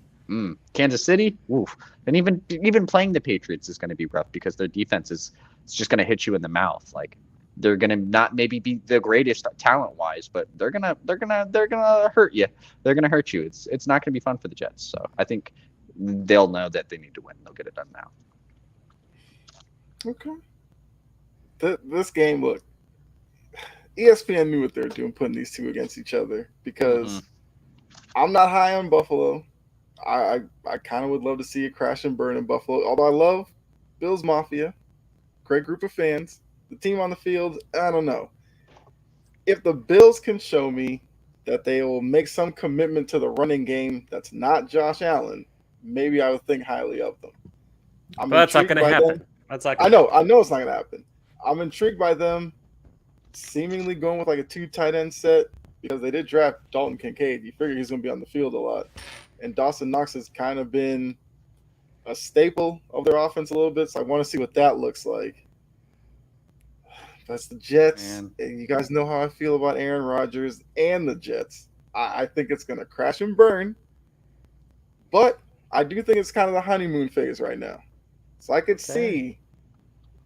Kansas City. Oof. And even playing the Patriots is going to be rough because their defense is just going to hit you in the mouth. Like they're going to not maybe be the greatest talent wise, but they're going to hurt you. They're going to hurt you. It's not going to be fun for the Jets. So I think they'll know that they need to win. They'll get it done now. Okay. This game, look, ESPN knew what they were doing, putting these two against each other because I'm not high on Buffalo. I kind of would love to see it crash and burn in Buffalo, although I love Bills Mafia. Great group of fans. The team on the field, I don't know. If the Bills can show me that they will make some commitment to the running game that's not Josh Allen, maybe I would think highly of them. But that's not going to happen. I know it's not going to happen. I'm intrigued by them seemingly going with like a 2 tight end set because they did draft Dalton Kincaid. You figure he's going to be on the field a lot. And Dawson Knox has kind of been a staple of their offense a little bit, so I want to see what that looks like. That's the Jets. Man. You guys know how I feel about Aaron Rodgers and the Jets. I think it's going to crash and burn. But I do think it's kind of the honeymoon phase right now. So I could see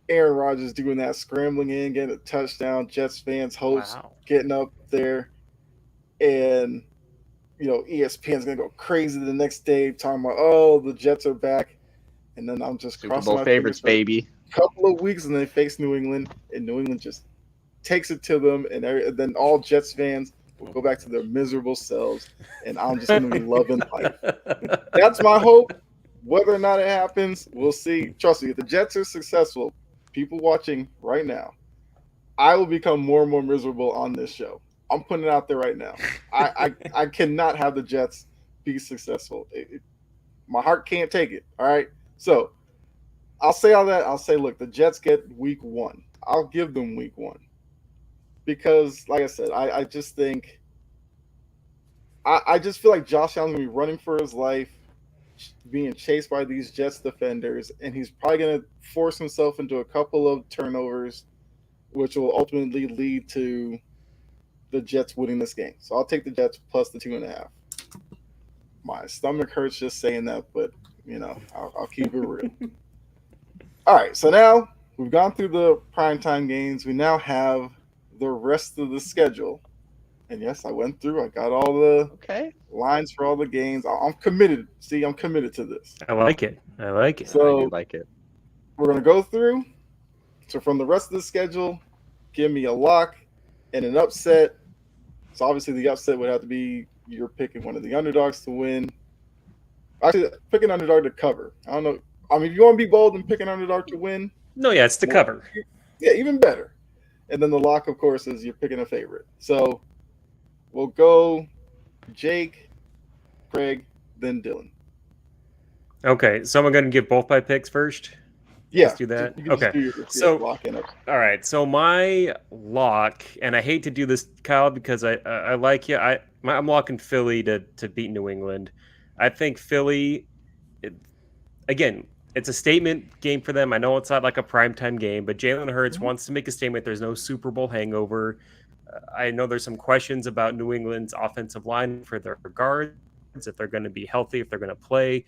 Aaron Rodgers doing that, scrambling in, getting a touchdown, Jets fans' hopes getting up there. And, ESPN's going to go crazy the next day talking about, the Jets are back. And then I'm just Super Bowl favorites, baby. Couple of weeks and they face New England, and New England just takes it to them, and then all Jets fans will go back to their miserable selves, and I'm just going to be loving life. That's my hope. Whether or not it happens, we'll see. Trust me, if the Jets are successful, people watching right now, I will become more and more miserable on this show. I'm putting it out there right now. I cannot have the Jets be successful. My heart can't take it. All right, so I'll say all that. I'll say, look, the Jets get week 1. I'll give them week 1 because, like I said, I just think I just feel like Josh Allen's gonna be running for his life, being chased by these Jets defenders, and he's probably gonna force himself into a couple of turnovers, which will ultimately lead to the Jets winning this game. So I'll take the Jets plus the 2.5. My stomach hurts just saying that, but I'll keep it real. All right, so now we've gone through the primetime games. We now have the rest of the schedule. And yes, I went through. I got all the lines for all the games. I'm committed. See, I'm committed to this. I like it. So I do like it. we're going to go through. So from the rest of the schedule, give me a lock and an upset. So obviously the upset would have to be you're picking one of the underdogs to win. Actually, pick an underdog to cover. I don't know. I mean, if you want to be bold and pick an underdog to win. No, yeah, it's to cover. Yeah, even better. And then the lock, of course, is you're picking a favorite. So we'll go Jake, Craig, then Dylan. Okay, so I'm going to give both my picks first. Yeah, Let's do that. You can just Okay. do your So lock in up. all right. So my lock, and I hate to do this, Kyle, because I like you. I'm locking Philly to beat New England. I think Philly, again, it's a statement game for them. I know it's not like a primetime game, but Jalen Hurts wants to make a statement. There's no Super Bowl hangover. I know there's some questions about New England's offensive line for their guards, if they're going to be healthy, if they're going to play.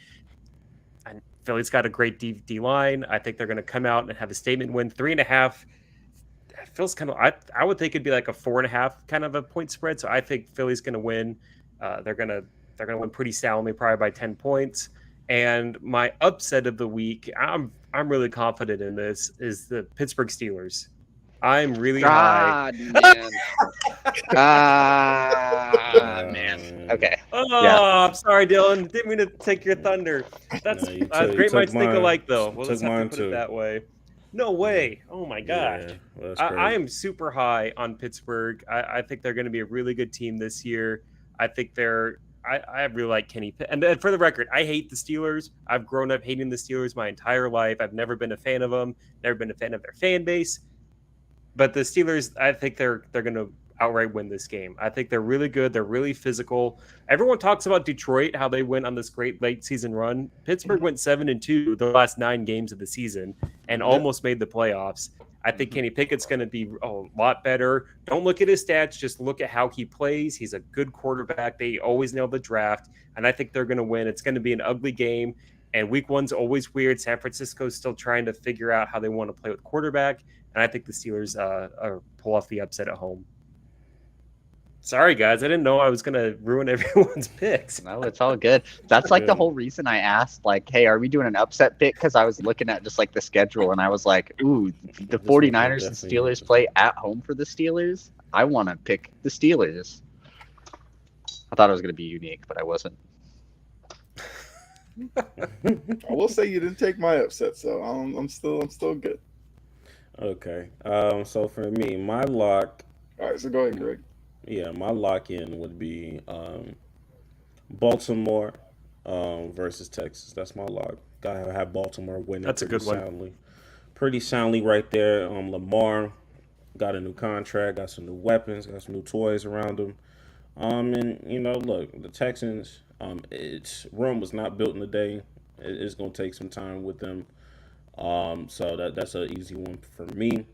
And Philly's got a great D line. I think they're going to come out and have a statement win. 3.5. It feels kind of. I would think it'd be like a 4.5 kind of a point spread. So I think Philly's going to win. They're going to win pretty soundly, probably by 10 points. And my upset of the week, I'm really confident in this, is the Pittsburgh Steelers. I'm really high. Man. Okay. Oh, Yeah. I'm sorry, Dylan. Didn't mean to take your thunder. That's No, you great took minds think mine. alike, though. You Well, took let's have to mine put too. it that way. No way. Oh my gosh. Yeah, well, that's I crazy. am super high on Pittsburgh. I think they're going to be a really good team this year. I think I really like Kenny Pitt. And for the record, I hate the Steelers. I've grown up hating the Steelers my entire life. I've never been a fan of them, never been a fan of their fan base. But the Steelers, I think they're going to outright win this game. I think they're really good. They're really physical. Everyone talks about Detroit, how they went on this great late season run. Pittsburgh went 7-2 the last 9 games of the season and almost made the playoffs. I think Kenny Pickett's going to be a lot better. Don't look at his stats. Just look at how he plays. He's a good quarterback. They always nail the draft. And I think they're going to win. It's going to be an ugly game. And week 1's always weird. San Francisco's still trying to figure out how they want to play with quarterback. And I think the Steelers pull off the upset at home. Sorry, guys. I didn't know I was going to ruin everyone's picks. No, it's all good. That's like the whole reason I asked, like, hey, are we doing an upset pick? Because I was looking at just like the schedule and I was like, ooh, the 49ers and Steelers play at home for the Steelers. I want to pick the Steelers. I thought it was going to be unique, but I wasn't. I will say you didn't take my upset, so I'm still good. Okay. So for me, my lock. All right, so go ahead, Greg. Yeah, my lock in would be Baltimore versus Texas. That's my lock. Gotta have Baltimore winning. That's a good one. Pretty soundly right there. Lamar got a new contract, got some new weapons, got some new toys around him. And look, the Texans. Its Rome was not built in a day. It's gonna take some time with them. So that's an easy one for me.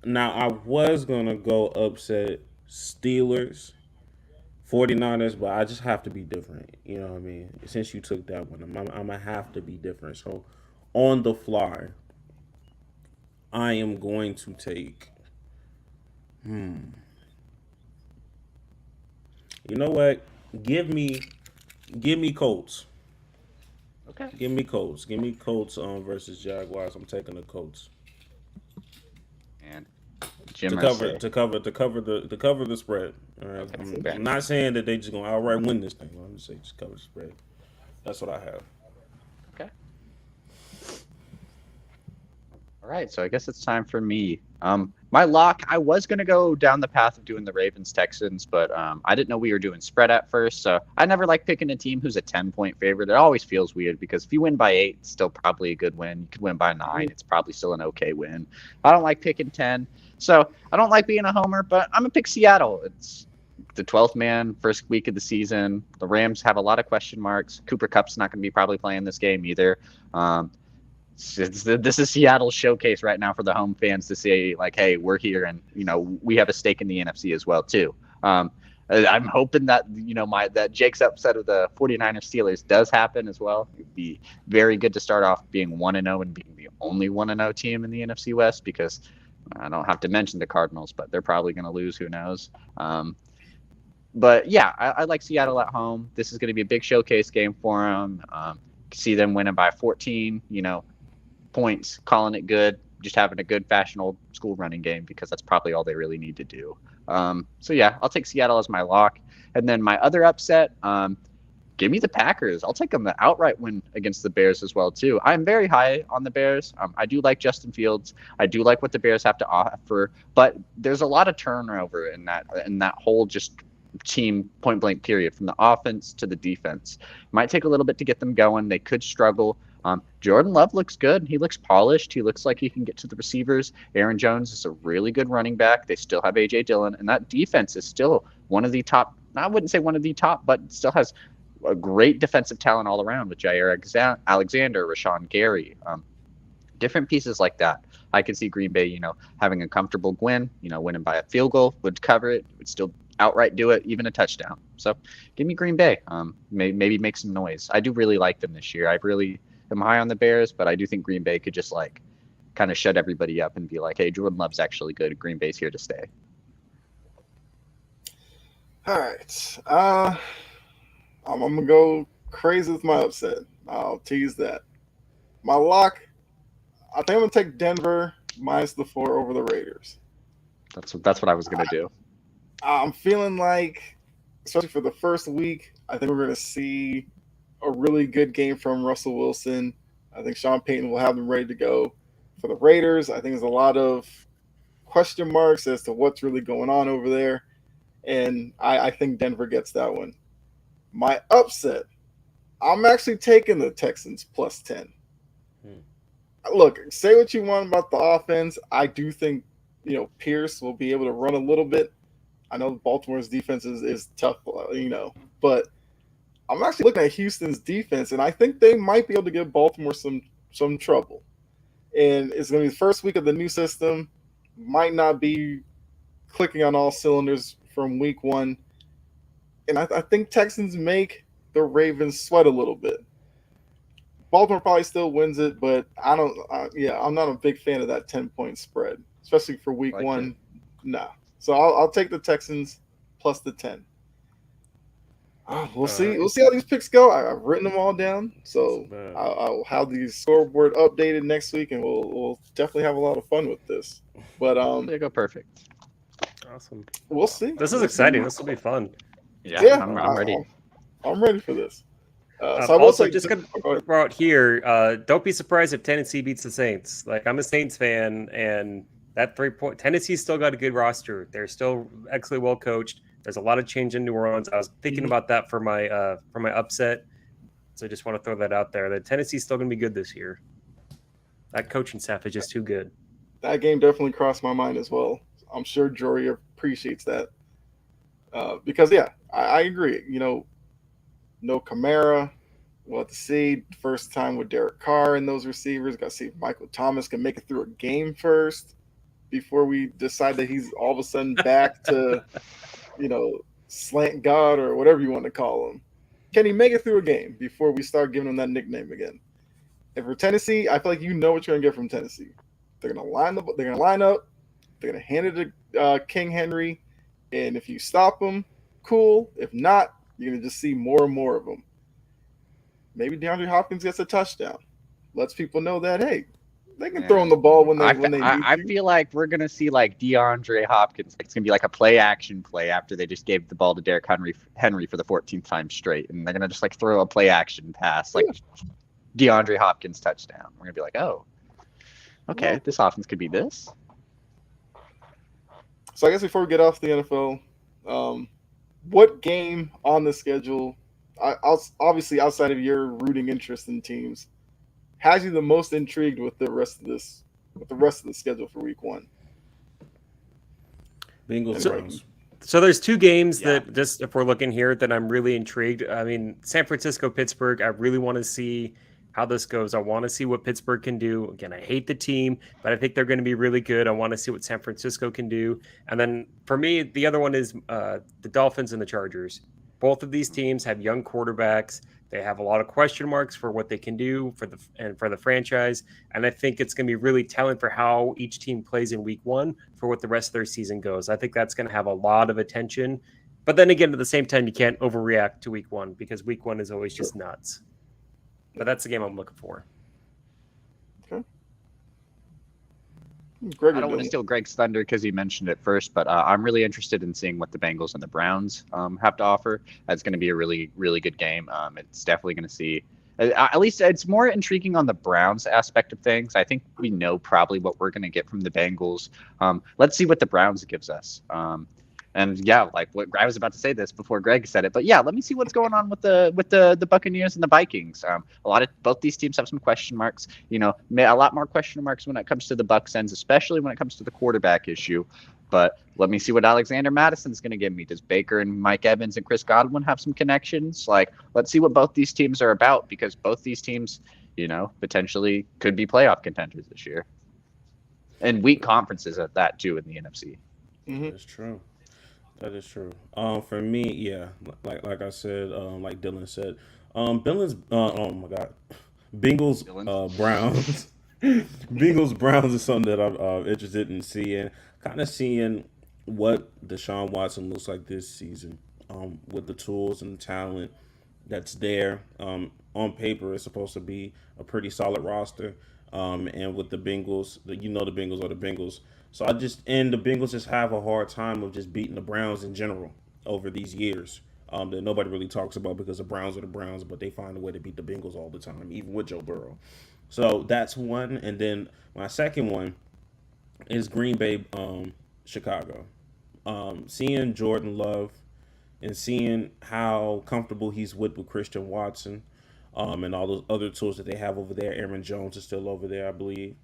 Now I was gonna go upset Steelers, 49ers, but I just have to be different. You know what I mean? Since you took that one, I'm gonna have to be different. So on the fly, I am going to take. You know what? Give me Colts. Okay. Give me Colts. Give me Colts versus Jaguars. I'm taking the Colts. And Jim To cover the spread. All right. Okay. I'm not saying that they just gonna outright win this thing. I'm just saying just cover the spread. That's what I have. Okay. All right, so I guess it's time for me. My lock, I was going to go down the path of doing the Ravens-Texans, but I didn't know we were doing spread at first, so I never like picking a team who's a 10-point favorite. It always feels weird because if you win by 8, it's still probably a good win. You could win by 9, it's probably still an okay win. I don't like picking 10, so I don't like being a homer, but I'm going to pick Seattle. It's the 12th man, first week of the season. The Rams have a lot of question marks. Cooper Kupp's not going to be probably playing this game either. This is Seattle's showcase right now for the home fans to say, like, hey, we're here, and we have a stake in the NFC as well too. I'm hoping that that Jake's upset of the 49ers Steelers does happen as well. It'd be very good to start off being 1-0 and being the only 1-0 team in the NFC West, because I don't have to mention the Cardinals, but they're probably going to lose. Who knows? But yeah, I like Seattle at home. This is going to be a big showcase game for them. See them winning by 14. Points, calling it good, just having a good fashion old school running game, because that's probably all they really need to do. So yeah, I'll take Seattle as my lock. And then my other upset, give me the Packers. I'll take them the outright win against the Bears as well too. I'm very high on the Bears. I do like Justin Fields. I do like what the Bears have to offer, but there's a lot of turnover in that whole just team point blank period, from the offense to the defense. It might take a little bit to get them going. They could struggle. Jordan Love looks good. He looks polished. He looks like he can get to the receivers. Aaron Jones is a really good running back. They still have A.J. Dillon, and that defense is still one of the top. I wouldn't say one of the top, but still has a great defensive talent all around with Jair Alexander, Rashawn Gary, different pieces like that. I could see Green Bay, having a comfortable win, winning by a field goal, would cover it, would still outright do it, even a touchdown. So give me Green Bay. Maybe make some noise. I do really like them this year. I really am high on the Bears, but I do think Green Bay could just kind of shut everybody up and be like, hey, Jordan Love's actually good. Green Bay's here to stay. All right. I'm going to go crazy with my upset. I'll tease that. My lock, I think I'm going to take Denver minus the 4 over the Raiders. That's what I was going to do. I'm feeling like, especially for the first week, I think we're going to see a really good game from Russell Wilson. I think Sean Payton will have them ready to go. For the Raiders, I think there's a lot of question marks as to what's really going on over there. And I think Denver gets that one. My upset, I'm actually taking the Texans plus 10. Look, say what you want about the offense. I do think, Pierce will be able to run a little bit. I know Baltimore's defense is tough, but I'm actually looking at Houston's defense, and I think they might be able to give Baltimore some trouble. And it's going to be the first week of the new system. Might not be clicking on all cylinders from week 1. And I think Texans make the Ravens sweat a little bit. Baltimore probably still wins it, but I'm not a big fan of that 10-point spread, especially for week 1. Nah. So I'll take the Texans plus the 10. We'll see. We'll see how these picks go. I've written them all down, so I'll have the scoreboard updated next week, and we'll definitely have a lot of fun with this. But they go perfect. Awesome. We'll see. This is exciting. This will be fun. Yeah, I'm ready. I'm ready for this. So I will say, just going to throw out here, don't be surprised if Tennessee beats the Saints. Like, I'm a Saints fan, and that 3-point Tennessee's still got a good roster. They're still excellently well coached. There's a lot of change in New Orleans. I was thinking about that for my upset, so I just want to throw that out there. That Tennessee's still going to be good this year. That coaching staff is just too good. That game definitely crossed my mind as well. I'm sure Jory appreciates that because I agree. No Kamara. We'll have to see. First time with Derek Carr and those receivers. Got to see if Michael Thomas can make it through a game first before we decide that he's all of a sudden back to, slant God or whatever you want to call him. Can he make it through a game before we start giving him that nickname again? And for Tennessee, I feel like what you're going to get from Tennessee. They're going to line up. They're going to hand it to King Henry, and if you stop them, cool. If not, you're going to just see more and more of them. Maybe DeAndre Hopkins gets a touchdown. Lets people know that, hey, they can throw him the ball when they need I feel like we're going to see like DeAndre Hopkins. It's going to be like a play-action play after they just gave the ball to Derrick Henry for the 14th time straight, and they're going to just like throw a play-action pass, like DeAndre Hopkins touchdown. We're going to be like, oh, okay, this offense could be this. So I guess before we get off the NFL, what game on the schedule, obviously outside of your rooting interest in teams, has you the most intrigued with the rest of the schedule for Week 1? Bengals So, Browns. so there's two games Yeah. that, just if we're looking here, that I'm really intrigued. I mean, San Francisco, Pittsburgh. I really want to see how this goes. I want to see what Pittsburgh can do. Again, I hate the team, but I think they're going to be really good. I want to see what San Francisco can do. And then for me, the other one is the Dolphins and the Chargers. Both of these teams have young quarterbacks. They have a lot of question marks for what they can do for the franchise. And I think it's going to be really telling for how each team plays in Week 1 for what the rest of their season goes. I think that's going to have a lot of attention. But then again, at the same time, you can't overreact to Week 1 because Week 1 is always just nuts. But that's the game I'm looking for. Greg, I don't want to steal Greg's thunder because he mentioned it first, but I'm really interested in seeing what the Bengals and the Browns have to offer. That's going to be a really, really good game. It's definitely going to see, at least it's more intriguing on the Browns aspect of things. I think we know probably what we're going to get from the Bengals. Let's see what the Browns gives us. And yeah, like what I was about to say this before Greg said it, but yeah, let me see what's going on with the Buccaneers and the Vikings. Both these teams have some question marks. You know, a lot more question marks when it comes to the Bucs ends, especially when it comes to the quarterback issue. But let me see what Alexander Madison's going to give me. Does Baker and Mike Evans and Chris Godwin have some connections? Like, let's see what both these teams are about, because both these teams, you know, potentially could be playoff contenders this year, and weak conferences at that too in the NFC. Mm-hmm. That's true. That is true. For me, yeah, like I said, like Dylan said, Billings. Oh my God, Bengals, Browns. Bengals Browns is something that I'm interested in seeing. Kind of seeing what Deshaun Watson looks like this season. With the tools and the talent that's there. On paper, it's supposed to be a pretty solid roster. And with the Bengals, the Bengals are the Bengals. So the Bengals just have a hard time of just beating the Browns in general over these years. That nobody really talks about because the Browns are the Browns, but they find a way to beat the Bengals all the time, even with Joe Burrow. So that's one. And then my second one is Green Bay, Chicago. Seeing Jordan Love and seeing how comfortable he's with Christian Watson, and all those other tools that they have over there. Aaron Jones is still over there, I believe.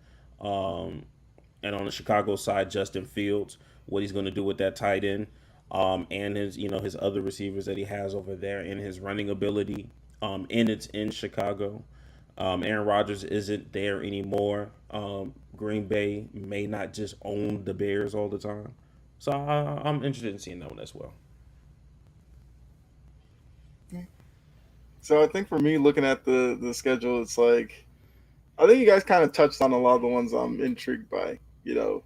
And on the Chicago side, Justin Fields, what he's going to do with that tight end, and his other receivers that he has over there, and his running ability, and it's in Chicago. Aaron Rodgers isn't there anymore. Green Bay may not just own the Bears all the time. So I'm interested in seeing that one as well. So I think for me, looking at the schedule, it's like I think you guys kind of touched on a lot of the ones I'm intrigued by. You know,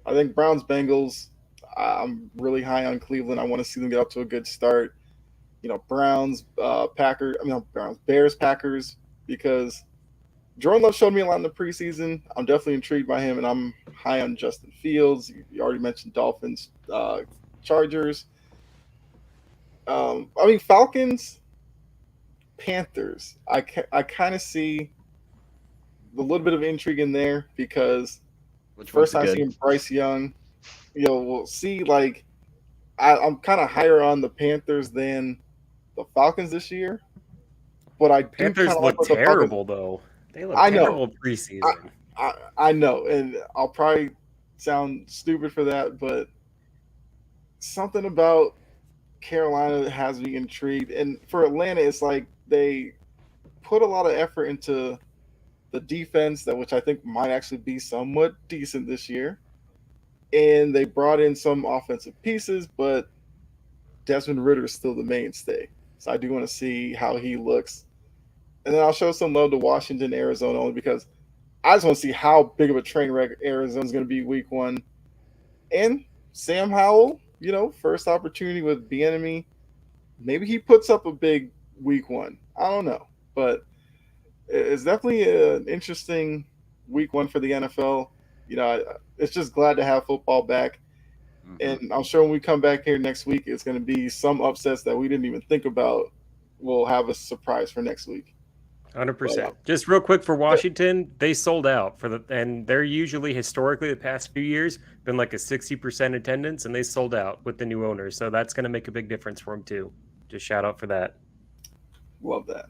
I think Browns Bengals. I'm really high on Cleveland. I want to see them get up to a good start. You know, Browns, Packers. I mean, not Browns, Bears, Packers, because Jordan Love showed me a lot in the preseason. I'm definitely intrigued by him, and I'm high on Justin Fields. You already mentioned Dolphins, Chargers. I mean, Falcons, Panthers. I kind of see a little bit of intrigue in there because first time seeing Bryce Young, we'll see. Like, I'm kind of higher on the Panthers than the Falcons this year, but I do Panthers kinda look like terrible though. They look I know. terrible preseason. I know, and I'll probably sound stupid for that, but something about Carolina has me intrigued. And for Atlanta, it's like they put a lot of effort into the defense, which I think might actually be somewhat decent this year. And they brought in some offensive pieces, but Desmond Ritter is still the mainstay. So I do want to see how he looks. And then I'll show some love to Washington, Arizona, only because I just want to see how big of a train wreck Arizona's going to be week 1. And Sam Howell, first opportunity with Bieniemy. Maybe he puts up a big week 1. I don't know. But it's definitely an interesting week 1 for the NFL. It's just glad to have football back. Mm-hmm. And I'm sure when we come back here next week, it's going to be some upsets that we didn't even think about will have a surprise for next week. 100%. Just real quick for Washington, they sold out and they're usually historically the past few years been like a 60% attendance, and they sold out with the new owners. So that's going to make a big difference for them too. Just shout out for that. Love that.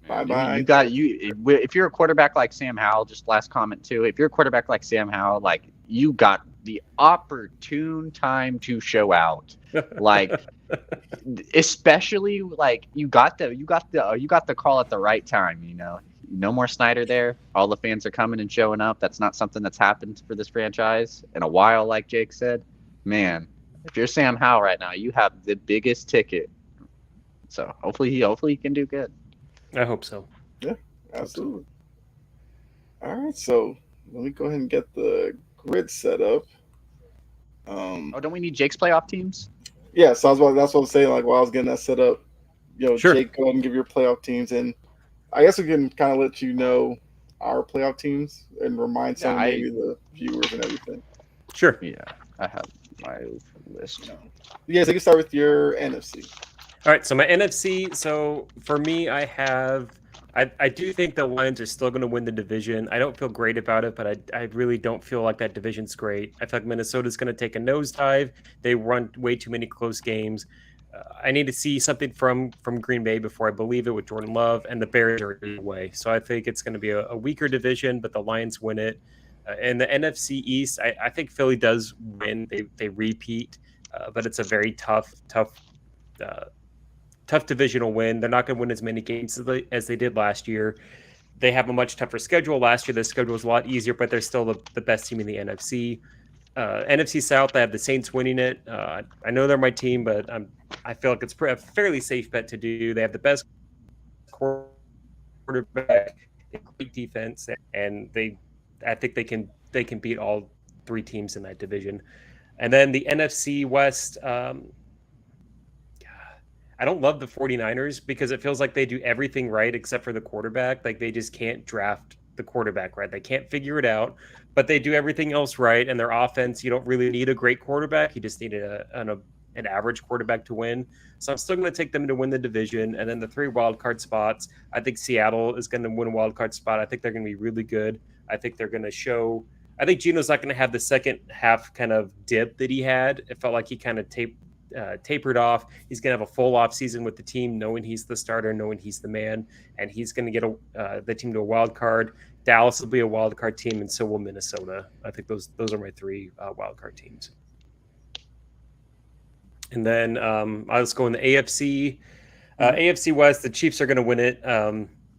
Bye. If you're a quarterback like Sam Howell, just last comment too. If you're a quarterback like Sam Howell, like you got the opportune time to show out, like especially like you got the call at the right time. You know, no more Snyder there. All the fans are coming and showing up. That's not something that's happened for this franchise in a while. Like Jake said, man, if you're Sam Howell right now, you have the biggest ticket. So hopefully he can do good. I hope so. Yeah, absolutely. All right, so let me go ahead and get the grid set up. Don't we need Jake's playoff teams? Yeah, so that's what I'm saying. Like while I was getting that set up, sure. Jake, go ahead and give your playoff teams, and I guess we can kind of let you know our playoff teams and remind maybe the viewers and everything. Sure. Yeah, I have my list. Yeah, so you can start with your NFC. All right, so my NFC. So for me, I do think the Lions are still going to win the division. I don't feel great about it, but I really don't feel like that division's great. I feel like Minnesota's going to take a nosedive. They run way too many close games. I need to see something from Green Bay before I believe it with Jordan Love, and the Bears are away. So I think it's going to be a weaker division, but the Lions win it. And the NFC East, I think Philly does win. They repeat, but it's a very tough divisional win. They're not going to win as many games as they did last year. They have a much tougher schedule. Last year, the schedule was a lot easier, but they're still the best team in the NFC. NFC South, I have the Saints winning it. I know they're my team, but I feel like it's a fairly safe bet to do. They have the best quarterback, great defense, and I think they can beat all three teams in that division. And then the NFC West, I don't love the 49ers because it feels like they do everything right except for the quarterback. Like they just can't draft the quarterback right. They can't figure it out, but they do everything else right. And their offense, you don't really need a great quarterback. You just need an average quarterback to win. So I'm still going to take them to win the division. And then the 3 wildcard spots, I think Seattle is going to win a wildcard spot. I think they're going to be really good. I think they're going to show – I think Gino's not going to have the second half kind of dip that he had. It felt like he kind of tapered off. He's going to have a full off season with the team, knowing he's the starter, knowing he's the man, and he's going to get the team to a wild card. Dallas will be a wild card team, and so will Minnesota. I think those are my 3 wild card teams. And then I'll just go in the AFC. AFC West, the Chiefs are going to win it.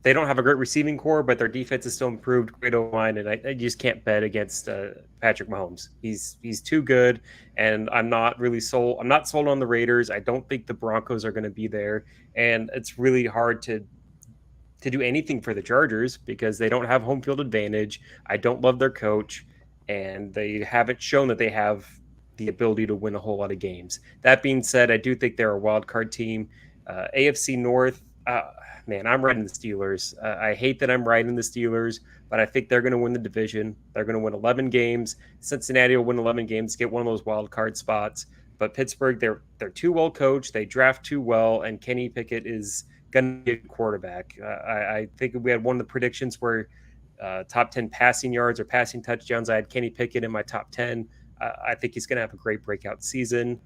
They don't have a great receiving core, but their defense is still improved. Great O-line, and I just can't bet against Patrick Mahomes. He's too good, and I'm not really sold. I'm not sold on the Raiders. I don't think the Broncos are going to be there, and it's really hard to do anything for the Chargers because they don't have home field advantage. I don't love their coach, and they haven't shown that they have the ability to win a whole lot of games. That being said, I do think they're a wild card team. AFC North. Man, I'm riding the Steelers. I hate that I'm riding the Steelers, but I think they're going to win the division. They're going to win 11 games. Cincinnati will win 11 games, get one of those wild card spots. But Pittsburgh, they're too well coached. They draft too well, and Kenny Pickett is going to be a quarterback. I think we had one of the predictions where top 10 passing yards or passing touchdowns. I had Kenny Pickett in my top 10. I think he's going to have a great breakout season.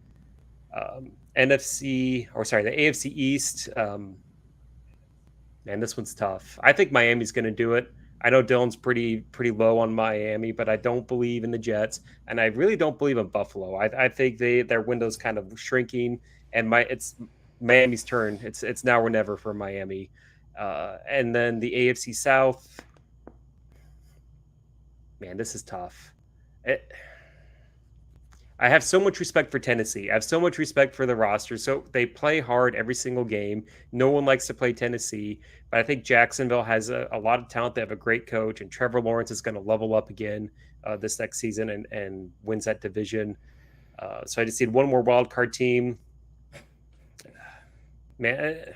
The AFC East. Man, this one's tough. I think Miami's going to do it. I know Dylan's pretty low on Miami, but I don't believe in the Jets, and I really don't believe in Buffalo. I think their window's kind of shrinking, and it's Miami's turn. It's now or never for Miami. And then the AFC South. Man, this is tough. I have so much respect for Tennessee. I have so much respect for the roster. So they play hard every single game. No one likes to play Tennessee, but I think Jacksonville has a lot of talent. They have a great coach, and Trevor Lawrence is going to level up again this next season and wins that division. So I just need one more wild card team. Man,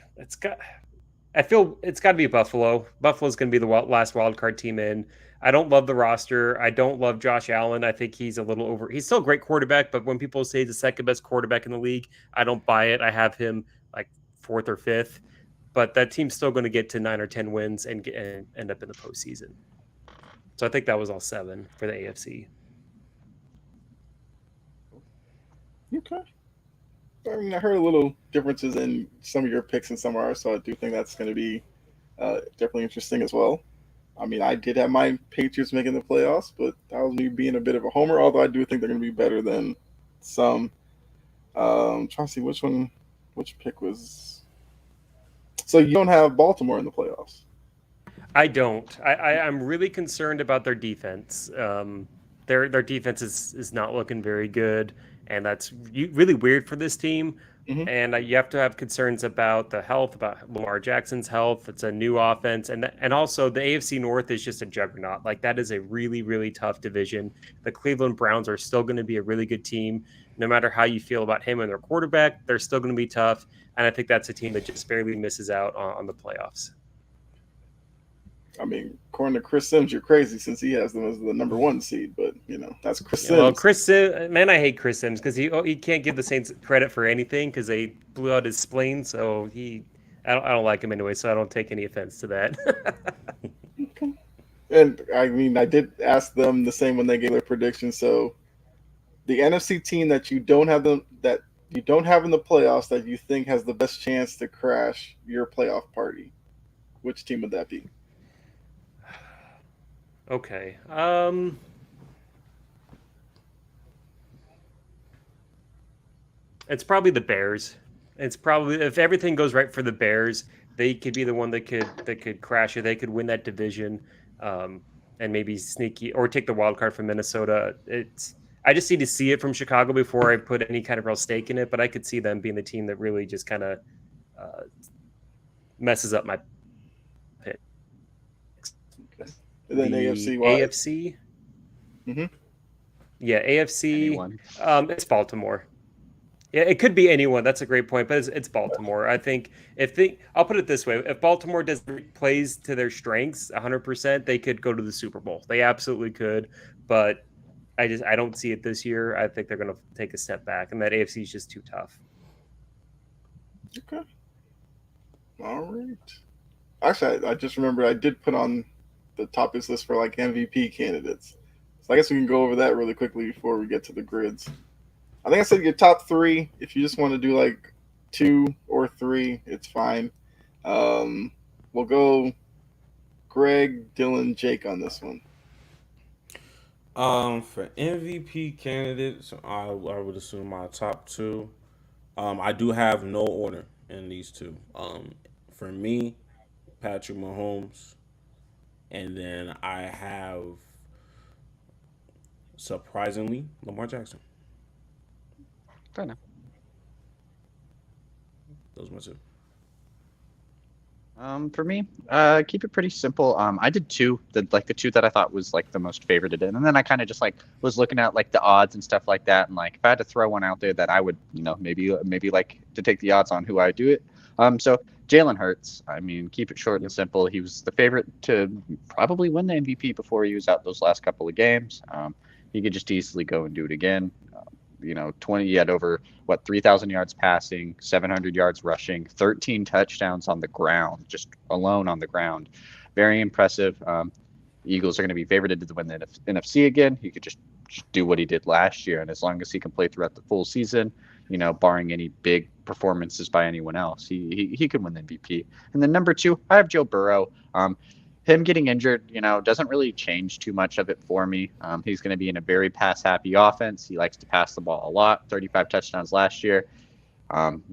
I feel it's got to be Buffalo. Buffalo's going to be the last wild card team in. I don't love the roster. I don't love Josh Allen. I think he's a little over. He's still a great quarterback, but when people say he's the second best quarterback in the league, I don't buy it. I have him like 4th or 5th. but that team's still going to get to 9 or 10 wins and end up in the postseason. So I think that was all 7 for the AFC. Okay. I mean, I heard a little differences in some of your picks and some of ours, so I do think that's going to be definitely interesting as well. I mean, I did have my Patriots making the playoffs, but that was me being a bit of a homer, although I do think they're going to be better than some. Trying to see which pick was. So you don't have Baltimore in the playoffs? I don't. I'm really concerned about their defense. Their defense is not looking very good, and that's really weird for this team. Mm-hmm. And you have to have concerns about the health, about Lamar Jackson's health. It's a new offense, and also the AFC North is just a juggernaut. Like, that is a really, really tough division. The Cleveland Browns are still going to be a really good team, no matter how you feel about him and their quarterback. They're still going to be tough, and I think that's a team that just barely misses out on the playoffs. I mean, according to Chris Sims, you're crazy since he has them as the number 1 seed. But that's Chris Sims. Well, Chris Sims, man, I hate Chris Sims because he can't give the Saints credit for anything because they blew out his spleen. So I don't like him anyway. So I don't take any offense to that. Okay. And I mean, I did ask them the same when they gave their prediction. So the NFC team that you don't have in the playoffs that you think has the best chance to crash your playoff party, which team would that be? Okay. It's probably the Bears. It's probably, if everything goes right for the Bears, they could be the one that could crash it. They could win that division, and maybe sneaky or take the wild card from Minnesota. I just need to see it from Chicago before I put any kind of real stake in it. But I could see them being the team that really just kind of messes up my pick. And then AFC. AFC. Mm-hmm. Yeah, AFC. Anyone. It's Baltimore. Yeah, it could be anyone. That's a great point, but it's Baltimore. I think I'll put it this way: if Baltimore plays to their strengths 100%, they could go to the Super Bowl. They absolutely could, but I don't see it this year. I think they're going to take a step back, and that AFC is just too tough. Okay. All right. Actually, I just remembered I did put on the topics list for like MVP candidates. So I guess we can go over that really quickly before we get to the grids. I think I said your top 3. If you just want to do like 2 or 3, it's fine. We'll go Greg, Dylan, Jake on this one. For MVP candidates, I would assume my top 2. I do have no order in these 2. For me, Patrick Mahomes, and then I have, surprisingly, Lamar Jackson. Fair enough. Those are my 2. For me, keep it pretty simple. I did 2, the 2 that I thought was like the most favorited in, and then I kind of just like was looking at like the odds and stuff like that, and like if I had to throw one out there that I would, maybe like to take the odds on who I do it. So Jalen Hurts. I mean, keep it short and simple. He was the favorite to probably win the MVP before he was out those last couple of games. He could just easily go and do it again. 20, he had over 3,000 yards passing, 700 yards rushing, 13 touchdowns on the ground, just alone on the ground. Very impressive. Eagles are going to be favorited to win the NFC again. He could just do what he did last year. And as long as he can play throughout the full season, barring any big performances by anyone else, he could win the MVP. And then number 2, I have Joe Burrow. Him getting injured, doesn't really change too much of it for me. He's going to be in a very pass-happy offense. He likes to pass the ball a lot, 35 touchdowns last year.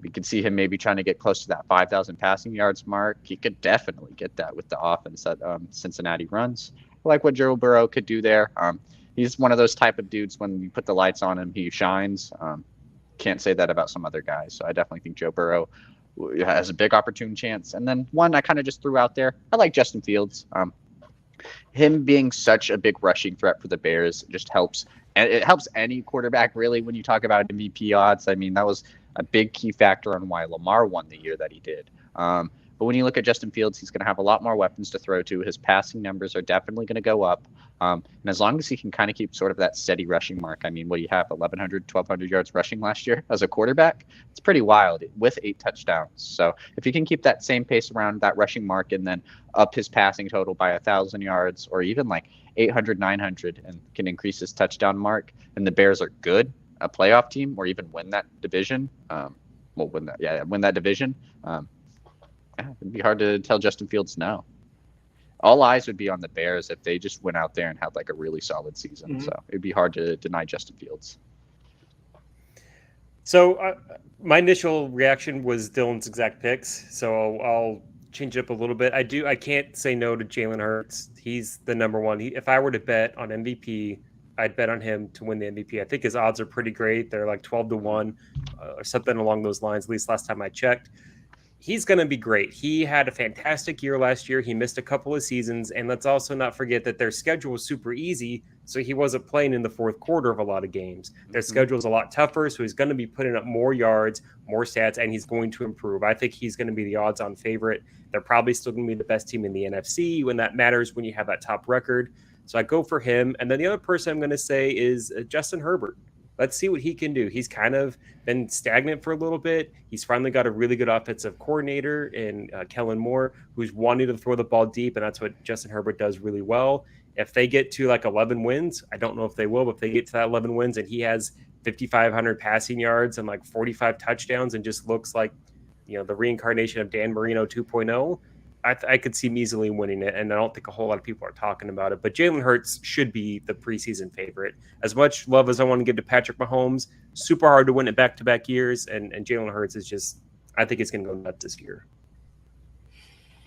We could see him maybe trying to get close to that 5,000 passing yards mark. He could definitely get that with the offense that Cincinnati runs. I like what Joe Burrow could do there. He's one of those type of dudes, when you put the lights on him, he shines. Can't say that about some other guys. So I definitely think Joe Burrow has a big opportune chance. And then one I kind of just threw out there, I like Justin Fields. Him being such a big rushing threat for the Bears just helps. And it helps any quarterback, really, when you talk about MVP odds. I mean, that was a big key factor on why Lamar won the year that he did. But when you look at Justin Fields, he's going to have a lot more weapons to throw to. His passing numbers are definitely going to go up. And as long as he can kind of keep sort of that steady rushing mark, I mean, what do you have, 1,100, 1,200 yards rushing last year as a quarterback? It's pretty wild with 8 touchdowns. So if he can keep that same pace around that rushing mark and then up his passing total by 1,000 yards or even like 800, 900 and can increase his touchdown mark, and the Bears are good, a playoff team, or even win that division, win that division, it'd be hard to tell Justin Fields no. All eyes would be on the Bears if they just went out there and had like a really solid season. Mm-hmm. So it'd be hard to deny Justin Fields. So my initial reaction was Dylan's exact picks. So I'll change it up a little bit. I can't say no to Jalen Hurts. He's the number one. If I were to bet on MVP, I'd bet on him to win the MVP. I think his odds are pretty great. They're like 12-1 or something along those lines, at least last time I checked. He's going to be great. He had a fantastic year last year. He missed a couple of seasons. And let's also not forget that their schedule was super easy. So he wasn't playing in the fourth quarter of a lot of games. Their schedule is a lot tougher. So he's going to be putting up more yards, more stats, and he's going to improve. I think he's going to be the odds-on favorite. They're probably still going to be the best team in the NFC when that matters, when you have that top record. So I go for him. And then the other person I'm going to say is Justin Herbert. Let's see what he can do. He's kind of been stagnant for a little bit. He's finally got a really good offensive coordinator in Kellen Moore, who's wanting to throw the ball deep, and that's what Justin Herbert does really well. If they get to like 11 wins, I don't know if they will, but if they get to that 11 wins and he has 5,500 passing yards and like 45 touchdowns and just looks like, the reincarnation of Dan Marino 2.0, I could see him easily winning it, and I don't think a whole lot of people are talking about it. But Jalen Hurts should be the preseason favorite. As much love as I want to give to Patrick Mahomes, super hard to win it back-to-back years, and Jalen Hurts is just – I think it's going to go nuts this year.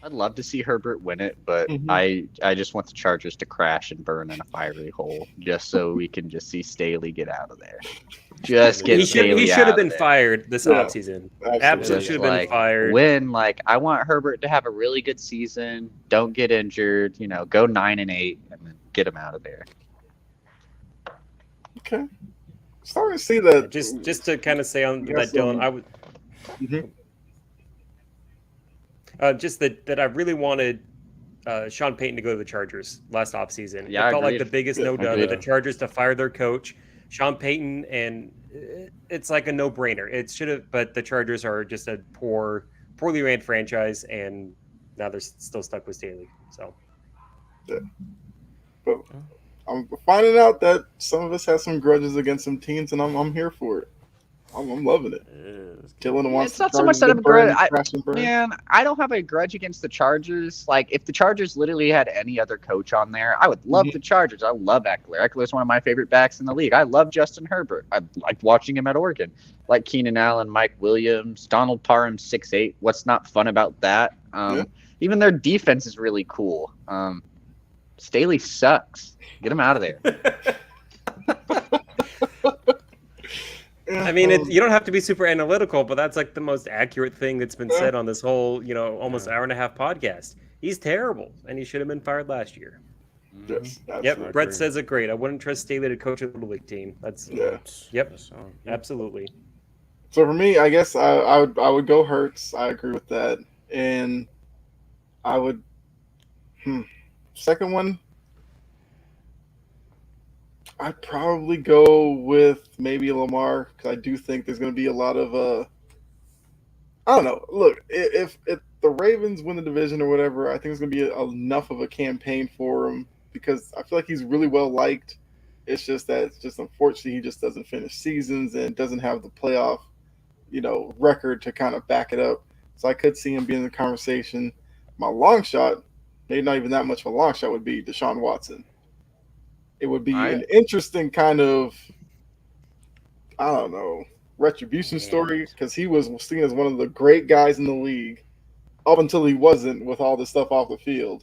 I'd love to see Herbert win it, but I just want the Chargers to crash and burn in a fiery hole just so we can just see Staley get out of there. Just get Staley out of there. He should have been fired this offseason. Absolutely should have been fired. I want Herbert to have a really good season, don't get injured, go 9-8, and then get him out of there. Okay. Starting to see that. Just to kind of say on that, Dylan, I would just that I really wanted Sean Payton to go to the Chargers last offseason. Yeah, it felt like the biggest no-no, the Chargers to fire their coach, Sean Payton, and it's like a no-brainer. It should have, but the Chargers are just a poorly ran franchise, and now they're still stuck with Staley. So, yeah. But I'm finding out that some of us have some grudges against some teams, and I'm here for it. I'm loving it. Killing wants it's not so much that I'm a grudge. I don't have a grudge against the Chargers. Like, if the Chargers literally had any other coach on there, I would love the Chargers. I love Eckler. Eckler's one of my favorite backs in the league. I love Justin Herbert. I like watching him at Oregon. Like Keenan Allen, Mike Williams, Donald Parham, 6'8". What's not fun about that? Even their defense is really cool. Staley sucks. Get him out of there. I mean, you don't have to be super analytical, but that's like the most accurate thing that's been said on this whole, almost hour and a half podcast. He's terrible, and he should have been fired last year. Yes, yep, Brett says it great. I wouldn't trust Staley to coach a little league team. Absolutely. So for me, I guess I would go Hurts. I agree with that, and I would second one. I'd probably go with maybe Lamar because I do think there's going to be a lot of I don't know. Look, if the Ravens win the division or whatever, I think it's going to be enough of a campaign for him because I feel like he's really well liked. It's just that unfortunately he just doesn't finish seasons and doesn't have the playoff, record to kind of back it up. So I could see him being in the conversation. My long shot, maybe not even that much of a long shot, would be Deshaun Watson. It would be an interesting kind of, I don't know, retribution story because he was seen as one of the great guys in the league up until he wasn't with all the stuff off the field.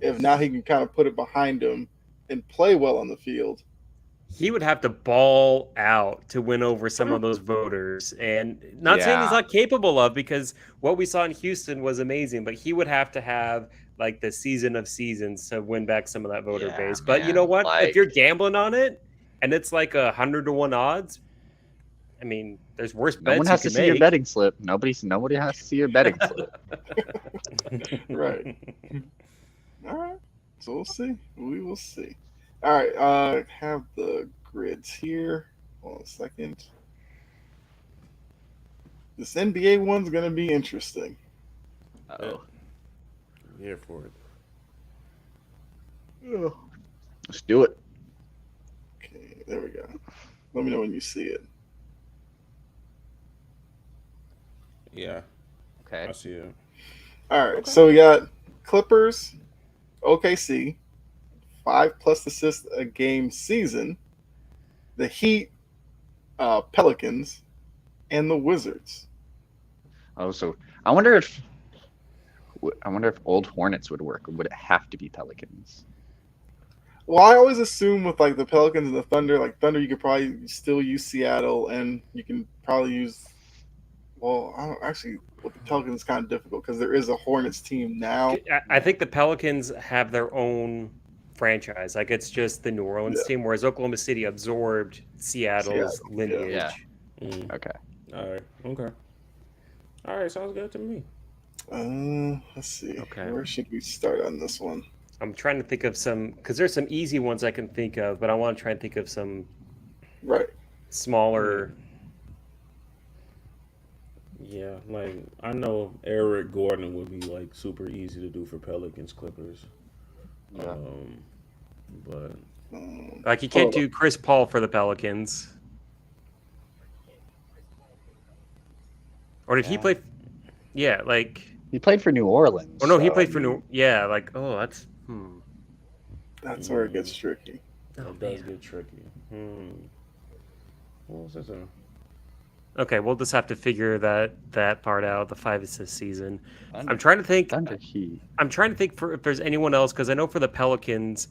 If now he can kind of put it behind him and play well on the field. He would have to ball out to win over some of those voters. And not saying he's not capable of, because what we saw in Houston was amazing, but he would have to have like the season of seasons to win back some of that voter base. But you know what? If you're gambling on it and it's like 100-1 odds, I mean, there's worse No bets one has you to can see your make. betting slip. Nobody has to see your betting slip. Right. All right. So we'll see. We will see. All right. Have the grids here. Hold on a second. This NBA one's gonna be interesting. Oh, I'm here for it. let's do it. Okay, there we go. Let me know when you see it. Yeah, Okay. I see it. All right. So we got Clippers, OKC, 5+ assists a game season. The Heat, Pelicans, and the Wizards. Oh, so I wonder if old Hornets would work, or would it have to be Pelicans? Well, I always assume with like the Pelicans and the Thunder, like Thunder, you could probably still use Seattle, and you can probably use. Well, I don't actually. With the Pelicans, it's kind of difficult because there is a Hornets team now. I think the Pelicans have their own franchise. Like it's just the New Orleans Yeah. team, whereas Oklahoma City absorbed Seattle's Seattle, lineage. yeah. Mm. Okay. All right. Okay. All right. Sounds good to me. Let's see. Okay. Where should we start on this one? I'm trying to think of some because there's some easy ones I can think of, but I want to try and think of some Right. smaller. Yeah, like I know Eric Gordon would be like super easy to do for Pelicans Clippers. Yeah. But Like you can't Hold do Chris Paul for the Pelicans. Or did he Yeah. play? Yeah, like. He played for New Orleans. Oh no, he so, played I for mean, New. Yeah, like that's. That's where it gets tricky. Oh, it does man. get tricky. What was this? Okay, we'll just have to figure that part out. The 5 assist season. Thunder, I'm trying to think. Thunder Heat. I'm trying to think for if there's anyone else because I know for the Pelicans,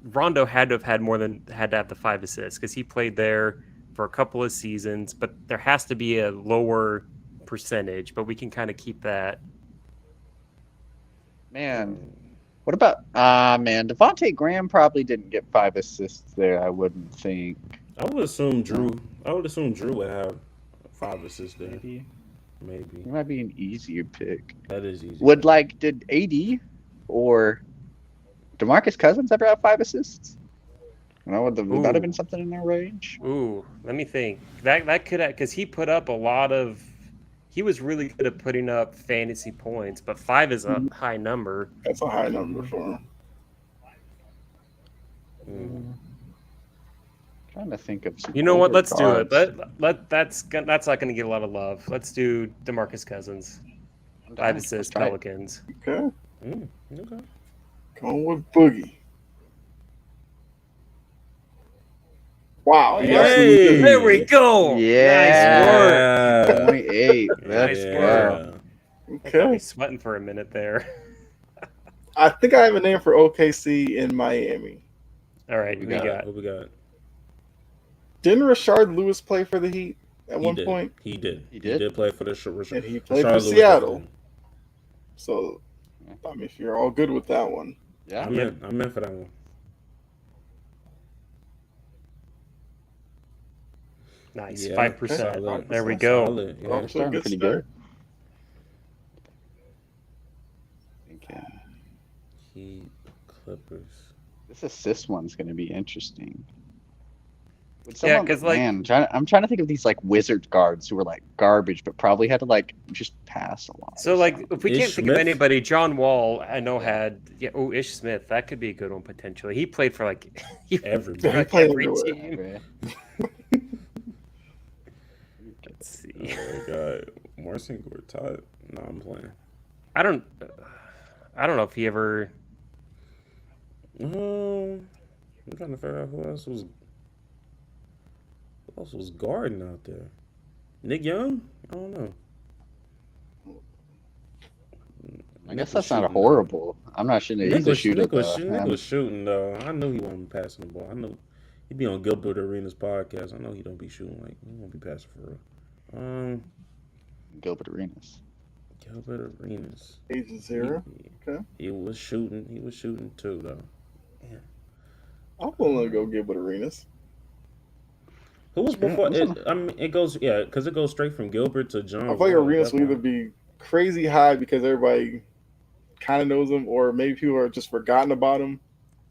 Rondo had to have had to have the 5 assists because he played there for a couple of seasons. But there has to be a lower percentage, but we can kind of keep that. Man, what about man? Devontae Graham probably didn't get 5 assists there. I wouldn't think. I would assume Drew. Would have 5 assists there. Maybe Maybe he might be an easier pick. that is easy. Did AD or DeMarcus Cousins ever have 5 assists? You know, would that have been something in their range? Ooh, let me think. That could because he put up a lot of. He was really good at putting up fantasy points, but 5 is a high number. That's a high number for him. Trying to think of some. You know what? older Let's do it. guards. That's not going to get a lot of love. Let's do DeMarcus Cousins. I'm 5 down. assists, Let's try it. Pelicans. Okay. Okay. Going with Boogie. Wow. Hey! Yes, There we go. Yeah. Nice work. 0.8. Let's Nice go. Okay. He's sweating for a minute there. I think I have a name for OKC in Miami. All right, We we got got. What we got? Didn't Rashard Lewis play for the Heat at one did. point? He did. He He did? did play for the And he played for Rashard Lewis Seattle. defender. So, I mean, if you're all good with that one. Yeah. I'm in for that one. Nice. Yeah, 5%. solid. There we go. Solid, yeah. Off We're to a starting good pretty start. good. Okay. Heat, Clippers. This assist one's going to be interesting. Would Yeah, someone- 'cause, like- man, I'm trying to think of these like wizard guards who were like garbage, but probably had to like just pass a lot. So, or like, something. if we Ish can't think of Smith? anybody, John Wall, I know had. Yeah, Ish Smith. That could be a good one potentially. He played for like Everybody. He played every everywhere. team. Yeah. Let's see. Oh my god. Marcin Gortat. No, I'm playing. I don't know if he ever. I'm trying to figure out who else was guarding out there. Nick Young? I don't know. I guess that's not a horrible. I'm not sure. He's a shooter. Nick was though. shooting though. I knew he wasn't passing the ball. I know he'd be on Gilbert Arenas podcast. I know he don't be shooting like he won't be passing for real. Gilbert Arenas. Gilbert Arenas. Agent Zero. Okay. He was shooting. He was shooting too though. I'm willing to go Gilbert Arenas. Who was before? Wasn't- It goes because it goes straight from Gilbert to John. I feel like Wall, Arenas will either definitely. be crazy high because everybody kind of knows him, or maybe people are just forgotten about him,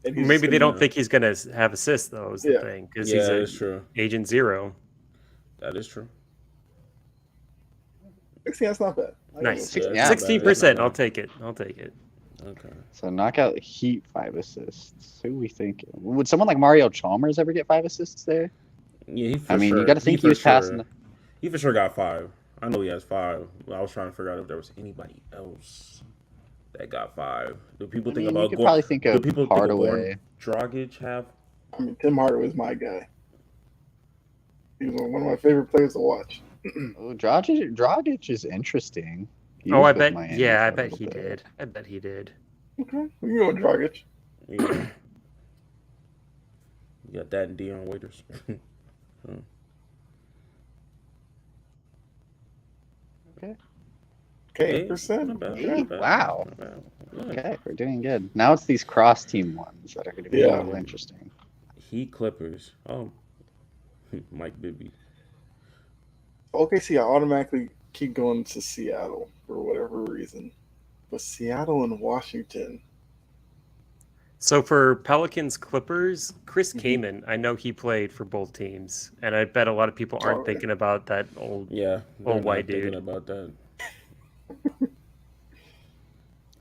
and he's just Maybe they gonna don't Yeah. think he's gonna have assists though. Is the Yeah. thing because Yeah, he's that a is true. agent zero. That is true. 16. That's not bad. I Nice. give him Yeah. 16%. That's not I'll bad. take it. I'll take it. Okay. So knockout Heat 5 assists. Who we thinking? Would someone like Mario Chalmers ever get 5 assists there? Yeah, he for I mean, sure. you got to think he for was passing. sure. He for sure got 5. I know he has 5. I was trying to figure out if there was anybody else that got 5. Do people I think mean, you about could Goran? probably think Do of people think of Hardaway. Goran Dragic have? I mean, Tim Hardaway is my guy. He's one of my favorite players to watch. Oh, Dragic is interesting. He Oh, was I with bet. Miami Yeah, I for a bet little he bit. did. I bet he did. Okay, we can go with Dragic. Yeah. You got that and Deion Waiters. Okay, 8%. 8%. Not bad, Okay. not bad, Wow. not bad. Good. Okay, we're doing good. Now it's these cross team ones that are going to be Yeah. a little interesting. Heat Clippers. Oh, Mike Bibby. OKC, I automatically keep going to Seattle for whatever reason. But Seattle and Washington. So for Pelicans Clippers, Chris Mhm. Kaman, I know he played for both teams, and I bet a lot of people aren't Oh, yeah. thinking about that old. Yeah, they're Oh, not white thinking dude. about that.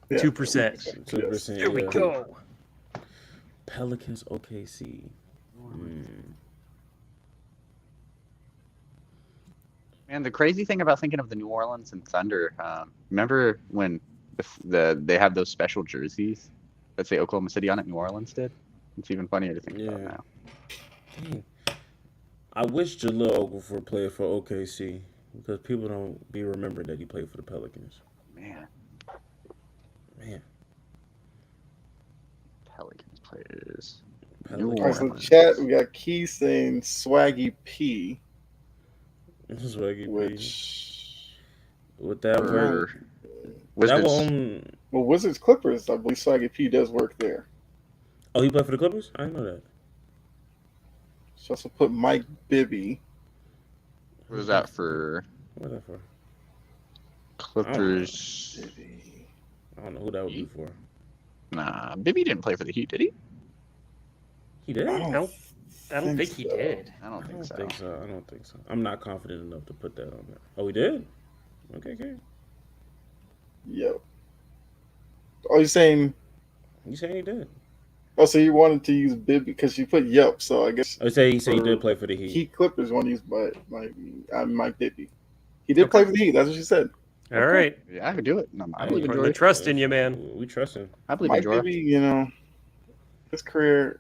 Yeah. 2%. 2%. Here we yeah. go. Pelicans OKC. And the crazy thing about thinking of the New Orleans and Thunder, remember when they have those special jerseys that say Oklahoma City on it? New Orleans did. It's even funnier to think about Yeah. now. Dang. I wish Jalil Okafor played for OKC because people don't be remembered that he played for the Pelicans. Man, Man, Pelicans players. Pelicans. New All right, so Orleans. chat, we got Key saying Swaggy P, This is what I get paid. which With that For work, that Wizards. one. well, Wizards Clippers, I believe Swaggy P does work there. Oh, he played for the Clippers. I didn't know that. She also put Mike Bibby. What was that for? What was that for? Clippers. Bibby. I don't know who that would be for. Nah, Bibby didn't play for the Heat, did he? He did. I I don't, I don't think he so. did. I don't don't think so. think so. I don't think so. I'm not confident enough to put that on there. Oh, he did. Okay. Yep. Oh, you're saying? You saying he did? Oh, so you wanted to use Bibby because you put Yep. So I guess Oh, he said he did play for the Heat. Heat Clippers want to use Mike Bibby. He did play for the Heat. That's what she said. All right. Yeah, I could do it. No, I Hey, believe in Putting the Jorah. trust in you, man. We trust him. I believe in Mike Jorah. Bibby, his career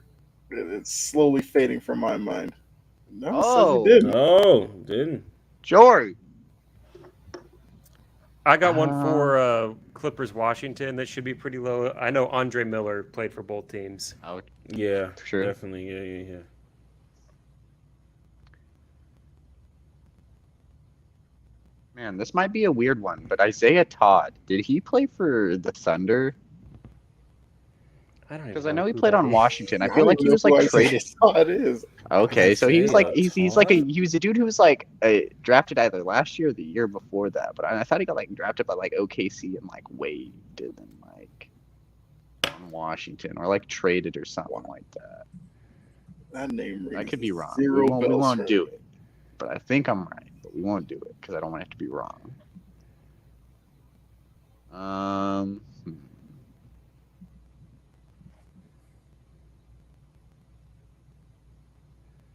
it's slowly fading from my mind. No, Oh. it says he didn't. Oh, didn't. Jory. I got one for Clippers Washington that should be pretty low. I know Andre Miller played for both teams. Oh, Yeah, Sure. definitely. Yeah. man, this might be a weird one, but Isaiah Todd, did he play for the Thunder? I don't Because even I know he who played that on is. Washington. I don't feel like even he know was who like Isaiah traded. Todd is. Okay, so he's like Isaiah he was a dude who was like drafted either last year or the year before that. But I thought he got like drafted by like OKC and like waived and then like on Washington or like traded or something like that. That name rings I could be wrong. Zero We bells won't for do me. it. But I think I'm right. But we won't do it because I don't want it to be wrong.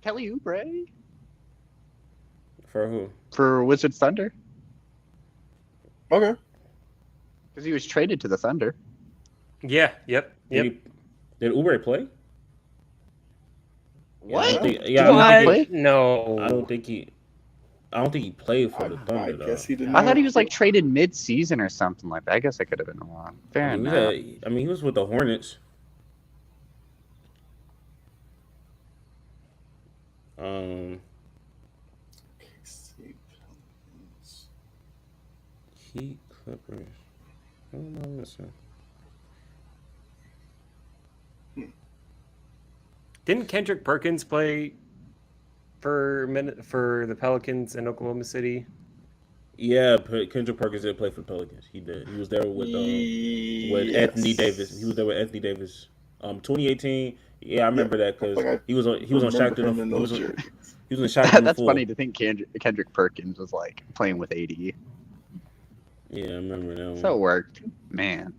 Kelly Oubre For who? for Wizards Thunder Okay. because he was traded to the Thunder. Yeah. Yep. Did Oubre play? What? I don't think, Did yeah, he not I don't play? think, No. I don't think he played for the I Thunder though. guess he didn't. I thought he was like traded mid-season or something like that. I guess I could have been wrong. Fair enough. He was with the Hornets. Heat Clippers. Who am I missing? Didn't Kendrick Perkins play for a minute for the Pelicans in Oklahoma City? Yeah, Kendrick Perkins did play for the Pelicans. He did. He was there with Anthony Davis. He was there with Anthony Davis. 2018. Yeah, I remember that because he was on Shaq. He was on Shaq. That's funny to think Kendrick Perkins was like playing with AD. Yeah, I remember that one. So it worked, man.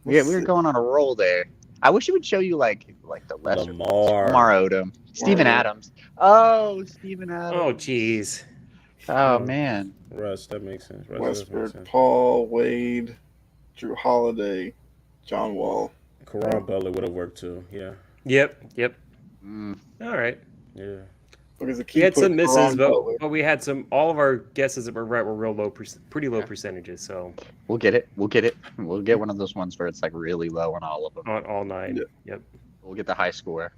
Yeah, we were going on a roll there. I wish it would show you like the lesser Lamar Odom, Steven Adams. Oh, Steven Adams. Oh, jeez. Oh man. Russ, that makes sense. Westbrook, Paul, Wade, Drew Holiday, John Wall. Karan Butler would have worked too. Yeah. Yep. Mm. All right. Yeah. We had some misses, but we had some. All of our guesses that were right were real low, pretty low percentages. So we'll get it. We'll get one of those ones where it's like really low on all of them. On all 9. Yep. We'll get the high score.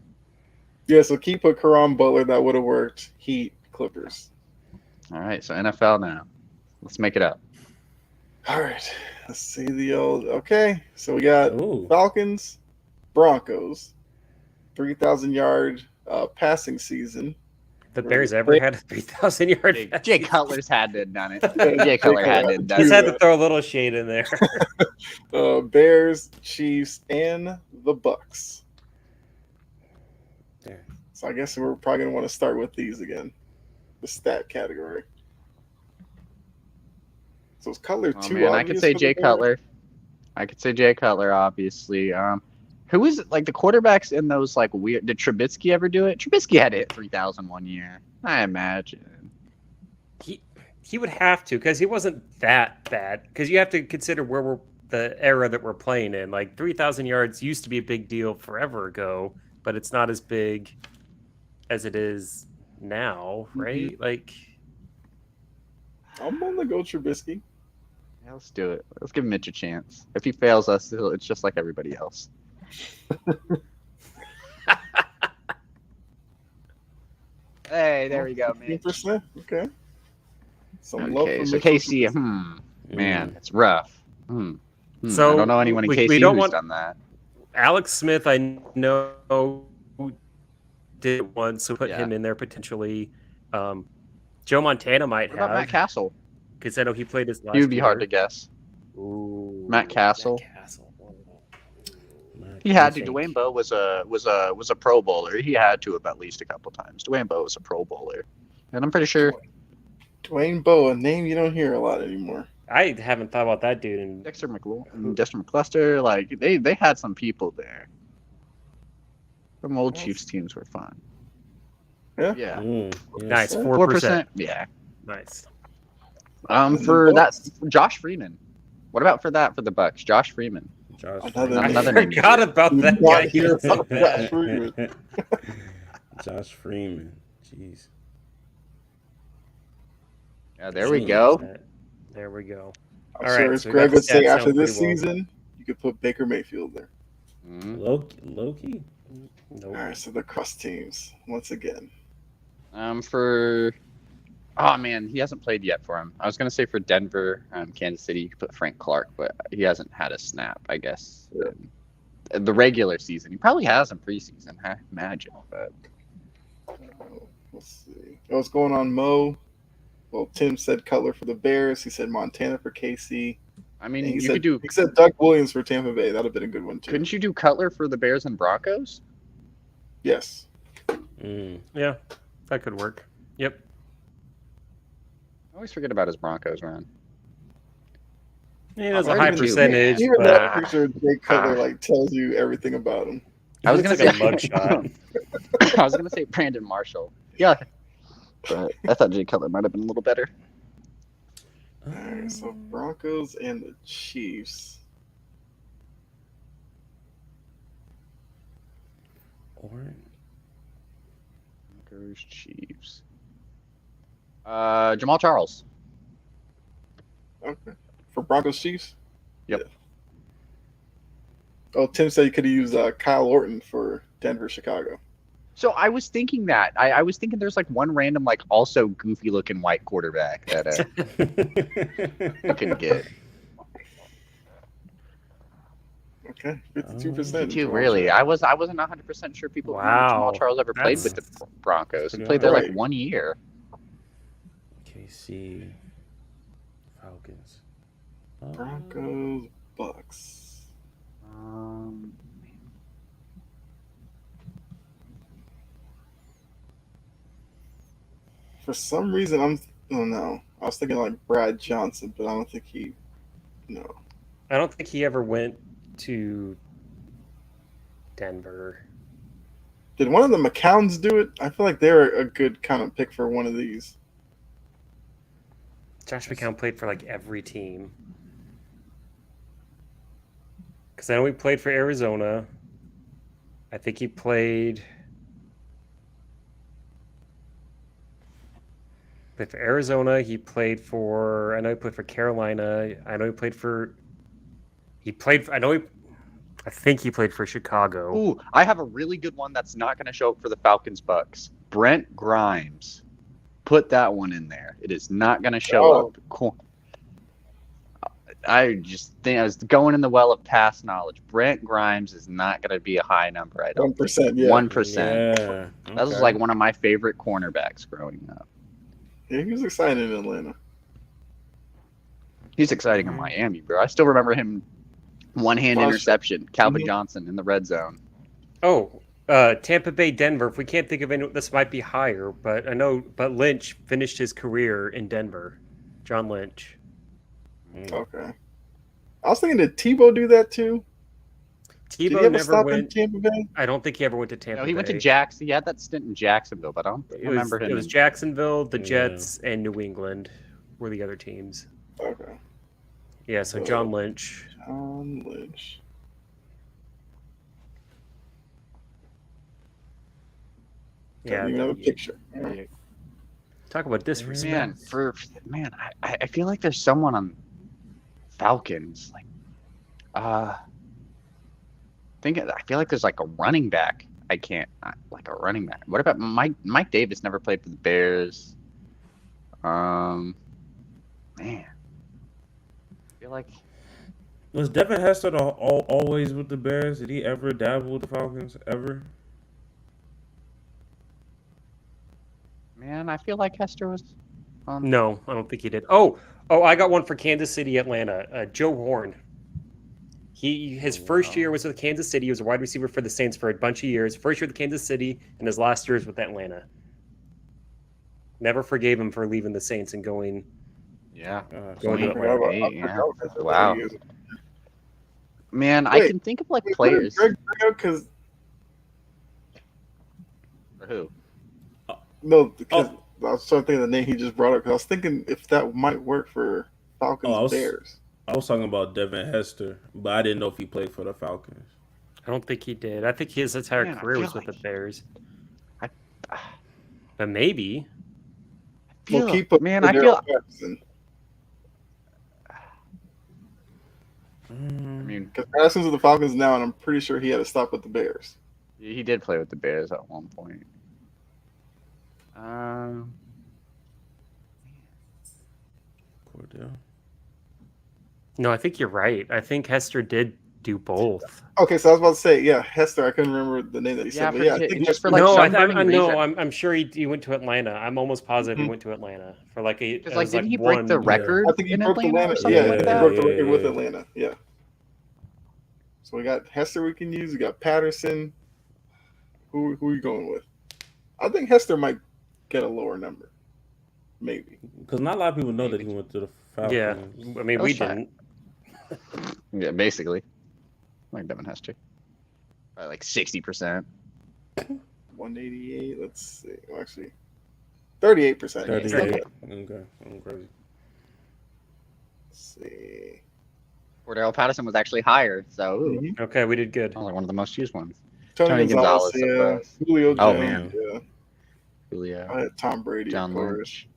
Yeah. So Key put Karan Butler. That would have worked. Heat, Clippers. All right. So NFL now. Let's make it up. All right. Let's see the old. Okay. So we got Falcons, Broncos, 3,000-yard passing season. The Bears ever had a 3,000-yard? Jay Cutler's had to have done it. Jay Cutler had to have done it. Just had to throw a little shade in there. Bears, Chiefs, and the Bucks. Yeah. So I guess we're probably going to want to start with these again. The stat category. So is Cutler too obvious? I could say Jay Cutler. Obviously. Who is it? Like the quarterbacks in those like weird? Did Trubisky ever do it? Trubisky had to hit 3,000 one year, I imagine. He would have to because he wasn't that bad. Because you have to consider where the era that we're playing in. Like 3,000 yards used to be a big deal forever ago, but it's not as big as it is now, right? Mm-hmm. Like, I'm gonna go Trubisky. Yeah, let's do it. Let's give Mitch a chance. If he fails us, it's just like everybody else. Hey, there we go, man. 15%? Okay. So KC, man, it's rough. So I don't know anyone in KC who's done that. Alex Smith, I know, did it once, so put him in there potentially. Joe Montana might have. What about Matt Castle? Because I know he played his last He would be hard to guess. Ooh, Matt Castle. He had to. Dwayne Bowe was a Pro Bowler. He had to have at least a couple times. Dwayne Bowe was a Pro Bowler, and I'm pretty sure. Dwayne Bowe, a name you don't hear a lot anymore. I haven't thought about that dude. And Dexter McCluster, like they had some people there. Some old Chiefs teams were fun. Yeah. Nice. 4%. Yeah. Nice. For that, Josh Freeman. What about for the Bucks? Josh Freeman. Another name. Forgot about that guy. Josh Freeman. Jeez. Yeah, there we go. There we go. All right. As Greg would say, after this season, you could put Baker Mayfield there. Loki? Nope. All right, so the crust teams once again. Oh man, he hasn't played yet for him. I was gonna say for Denver, Kansas City, you could put Frank Clark, but he hasn't had a snap, I guess. The regular season, he probably has in preseason, I imagine. But let's see. What's going on, Mo? Well, Tim said Cutler for the Bears. He said Montana for KC. I mean, he said Doug Williams for Tampa Bay. That'd have been a good one too. Couldn't you do Cutler for the Bears and Broncos? Yes. Yeah, that could work. Yep. I always forget about his Broncos run. He has a high percentage. Even that picture of Jay Cutler tells you everything about him. I was gonna say a mugshot. I was gonna say Brandon Marshall. Yeah, but I thought Jay Cutler might have been a little better. All right, so Broncos and the Chiefs. Broncos, Chiefs. Jamal Charles. Okay. For Broncos, Chiefs? Yep. Yeah. Oh, Tim said you could have used Kyle Orton for Denver, Chicago. So I was thinking that. I was thinking there's like one random, also goofy looking white quarterback that I can get. Okay, 52%. 52, really? I wasn't 100% sure people knew Jamal Wow. Charles ever played with the That's Broncos. He pretty played there like right. 1 year. KC Falcons. Broncos, Bucks. For some reason, I don't know. I was thinking like Brad Johnson, but I don't think he. No. I don't think he ever went to Denver. Did one of the McCowns do it? I feel like they're a good kind of pick for one of these. Josh McCown played for like every team. Because I know he played for Arizona. I think he played for Arizona. He played for. I know he played for Carolina. I know he played for. I think he played for Chicago. Ooh, I have a really good one that's not going to show up for the Falcons Bucks. Brent Grimes. Put that one in there. It is not going to show up. Cool. I just think I was going in the well of past knowledge. Brent Grimes is not going to be a high number. I don't 1%, think. yeah. 1%. Yeah. That was like one of my favorite cornerbacks growing up. Yeah, he was excited in Atlanta. He's exciting in Miami, bro. I still remember him one-hand interception, Calvin Johnson in the red zone. Oh, Tampa Bay, Denver. If we can't think of any, this might be higher, but I know. But Lynch finished his career in Denver. John Lynch. Okay. I was thinking, did Tebow do that too? Did he Tebow ever never stop in went. Tampa Bay? I don't think he ever went to Tampa No, he Bay. went to Jackson. He had that stint in Jacksonville, but I don't It was, remember him. it was Jacksonville, the Jets, and New England were the other teams. Okay. Yeah, so John Lynch. John Lynch. Yeah, Don't even have a picture. All right. talk about disrespect. I feel like there's someone on Falcons I feel like there's like a running back. Like a running back. What about Mike Davis? Never played for the Bears. Man, I feel like Was Devin Hester always with the Bears? Did he ever dabble with the Falcons? Ever? I feel like Hester was. No, I don't think he did. Oh, I got one for Kansas City, Atlanta. Joe Horn. His first year was with Kansas City. He was a wide receiver for the Saints for a bunch of years. First year with Kansas City, and his last year was with Atlanta. Never forgave him for leaving the Saints and going. Yeah. Going to Atlanta. Wow. Man, I can think of like players. Because Who? no, because I was trying to think of the name he just brought up. Because I was thinking if that might work for Falcons Bears. I was talking about Devin Hester, but I didn't know if he played for the Falcons. I don't think he did. I think his entire career was with the Bears. But maybe. We'll keep I feel. Because Patterson's with the Falcons now, and I'm pretty sure he had to stop with the Bears. He did play with the Bears at one point. Cordell. No, I think you're right. I think Hester did do both. Okay, so I was about to say, yeah, Hester. I couldn't remember the name that he said. But yeah, I think just for like no, some I'm sure he went to Atlanta. I'm almost positive he went to Atlanta for like a. Because didn't he break the record? I think he in broke Atlanta or something Yeah, like he that? broke the record with Atlanta. Yeah. So we got Hester we can use. We got Patterson. Who are you going with? I think Hester might get a lower number. Maybe. Because not a lot of people know that he went to the Falcons. Yeah, I mean, we didn't. Yeah, basically. Like Devin Hester. Probably like 60%. 188. Let's see. Well, actually, 38%. 38. Okay. I'm crazy. Let's see. Cordell Patterson was actually higher, so Mm-hmm. Okay, we did good. like one of the most used ones. Tony Gonzalez, yeah. Julio Jones, Oh, man. yeah. Julio. I had Tom Brady, John of course. Lynch.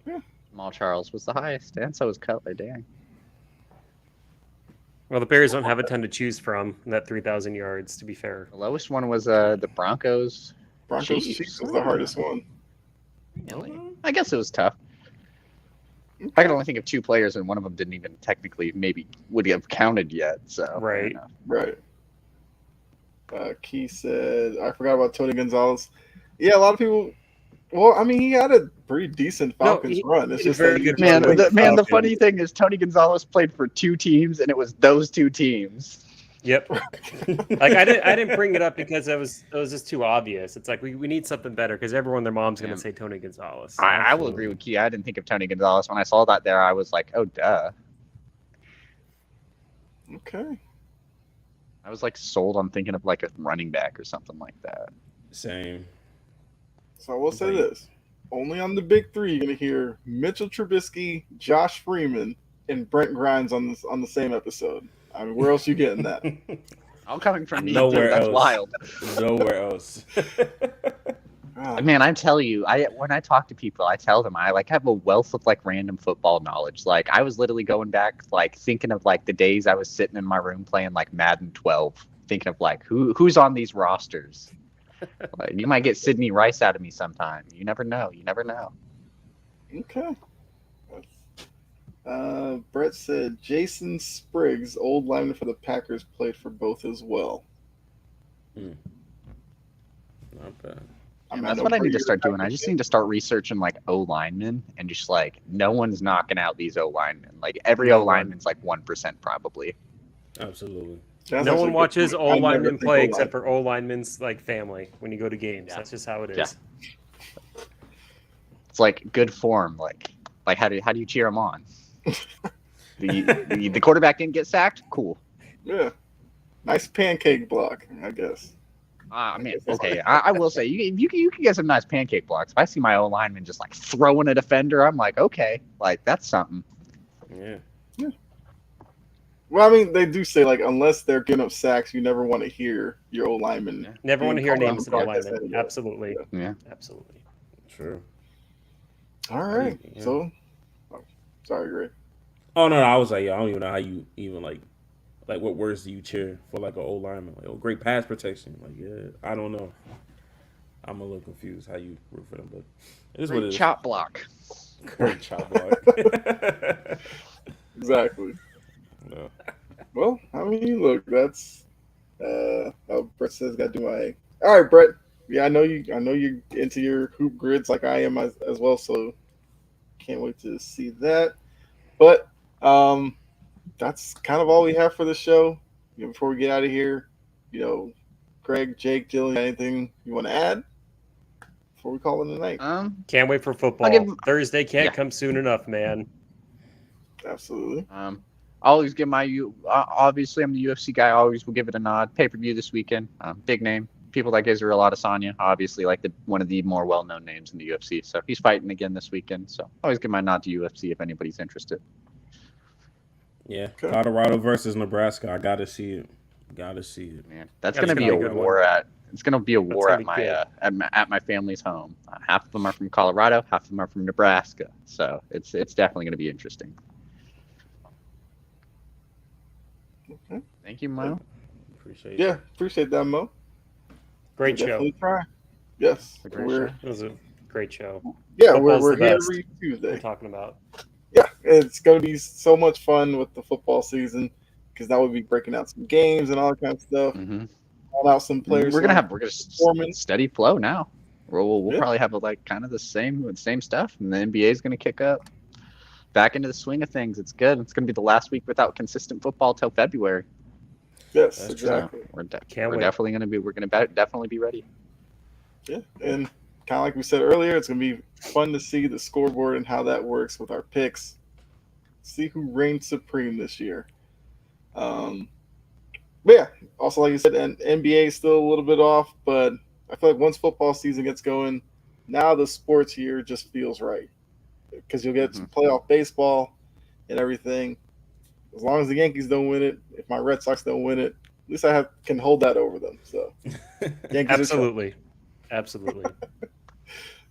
Yeah. Jamal Charles was the highest, and so was Cutler. Dang. Well, the Bears don't have a ton to choose from in that 3,000 yards, to be fair. The lowest one was the Broncos. Broncos Chiefs was the hardest one. Really? I guess it was tough. I can only think of 2 players, and one of them didn't even technically maybe would have counted yet. So fair Right. enough. Right. Key said, I forgot about Tony Gonzalez. Yeah, a lot of people. Well, I mean, he had a pretty decent Falcons run. It's he just had a that very good Man, run with the Falcons. funny thing is Tony Gonzalez played for 2 teams, and it was those 2 teams. Yep. Like I didn't bring it up because it was just too obvious. It's like we need something better because everyone, their mom's gonna Yeah. say Tony Gonzalez. I will agree with Key. I didn't think of Tony Gonzalez when I saw that there. I was like, oh, duh. Okay. I was like sold on thinking of like a running back or something like that. Same. So I will say this. Only on the big 3 you're going to hear Mitchell Trubisky, Josh Freeman, and Brent Grimes on the same episode. I mean, where else you getting that? All coming from me. Nowhere That's else. wild. Nowhere else. Man, I tell you, when I talk to people, I tell them I like have a wealth of like random football knowledge. Like I was literally going back, like thinking of like the days I was sitting in my room playing like Madden 12, thinking of like who's on these rosters. Like, you might get Sidney Rice out of me sometime. You never know. You never know. Okay. Brett said Jason Spriggs, old lineman for the Packers, played for both as well. Not bad. I mean, That's know what I need Brady to start was doing. I back just then. need to start researching like O linemen and just like no one's knocking out these O linemen. Like every No O one. lineman's like 1% probably. Absolutely. That's No actually a one good watches point. O I never linemen think play O-line. except for O linemen's like family when you go to games. Yeah. That's just how it is. Yeah. It's like good form. Like how do you cheer them on? The quarterback didn't get sacked. Cool. Yeah. Nice pancake block, I guess. I mean, okay. I will say you can get some nice pancake blocks. If I see my O lineman just like throwing a defender, I'm like, okay, like that's something. Yeah. Well, I mean, they do say, like, unless they're getting up sacks, you never want to hear your old lineman. Never want to hear being called names of out O on broadcast linemen. anyway. Absolutely. Yeah. Absolutely. True. All right. Yeah. So, sorry, Greg. Oh no, I was like, I don't even know how you even like what words do you cheer for like an old lineman? Like, oh, great pass protection. Like, yeah, I don't know. I'm a little confused how you root for them, but it is what it Great is. chop block. Great chop block. Exactly. No. Well, I mean, look, that's Brett says got to do my. All right, Brett. Yeah, I know you're into your hoop grids like I am as well. So can't wait to see that. But that's kind of all we have for the show. Before we get out of here, Greg, Jake, Jillian, anything you want to add before we call it a night? Can't wait for football. Thursday can't come soon enough, man. Absolutely. I always give obviously I'm the UFC guy. I always will give it a nod. Pay-per-view this weekend. Big name. People like Israel Adesanya, obviously like one of the more well-known names in the UFC. So he's fighting again this weekend. So I always give my nod to UFC if anybody's interested. Yeah, okay. Colorado versus Nebraska. I gotta see it. Man, that's gonna be a war at. It's gonna be a war at my family's home. Half of them are from Colorado, half of them are from Nebraska. So it's definitely gonna be interesting. Okay. Thank you, Mo. Appreciate that, Mo. Great show. Try. Yes, it was a great show. Yeah, we're here every Tuesday. We're talking about. Yeah, it's going to be so much fun with the football season because now we'll be breaking out some games and all that kind of stuff. Mm-hmm. Calling out some players. We're gonna steady flow now. We'll probably have kind of the same stuff, and the NBA is gonna kick up back into the swing of things. It's good. It's gonna be the last week without consistent football till February. Yes, that's exactly. So we're definitely be ready. Yeah, and kind of like we said earlier, it's going to be fun to see the scoreboard and how that works with our picks. See who reigns supreme this year. But yeah, also like you said, NBA is still a little bit off, but I feel like once football season gets going, now the sports year just feels right because you'll get some playoff baseball and everything. As long as the Yankees don't win it, if my Red Sox don't win it, at least I can hold that over them. So, Absolutely.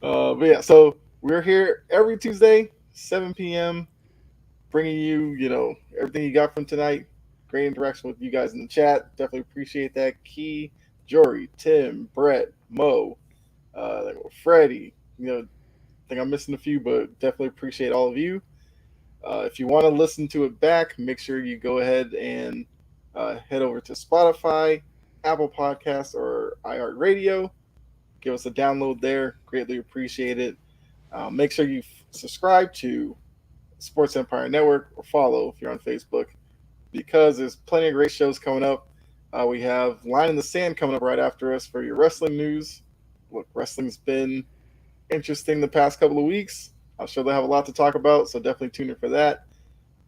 But yeah, so we're here every Tuesday, 7 p.m., bringing you, everything you got from tonight. Great interaction with you guys in the chat. Definitely appreciate that. Key, Jory, Tim, Brett, Mo, Freddie. I think I'm missing a few, but definitely appreciate all of you. If you want to listen to it back, make sure you go ahead and head over to Spotify, Apple Podcasts, or iHeartRadio. Give us a download there. Greatly appreciate it. Make sure you subscribe to Sports Empire Network or follow if you're on Facebook, because there's plenty of great shows coming up. We have Line in the Sand coming up right after us for your wrestling news. Look, wrestling's been interesting the past couple of weeks. I'm sure they'll have a lot to talk about, so definitely tune in for that.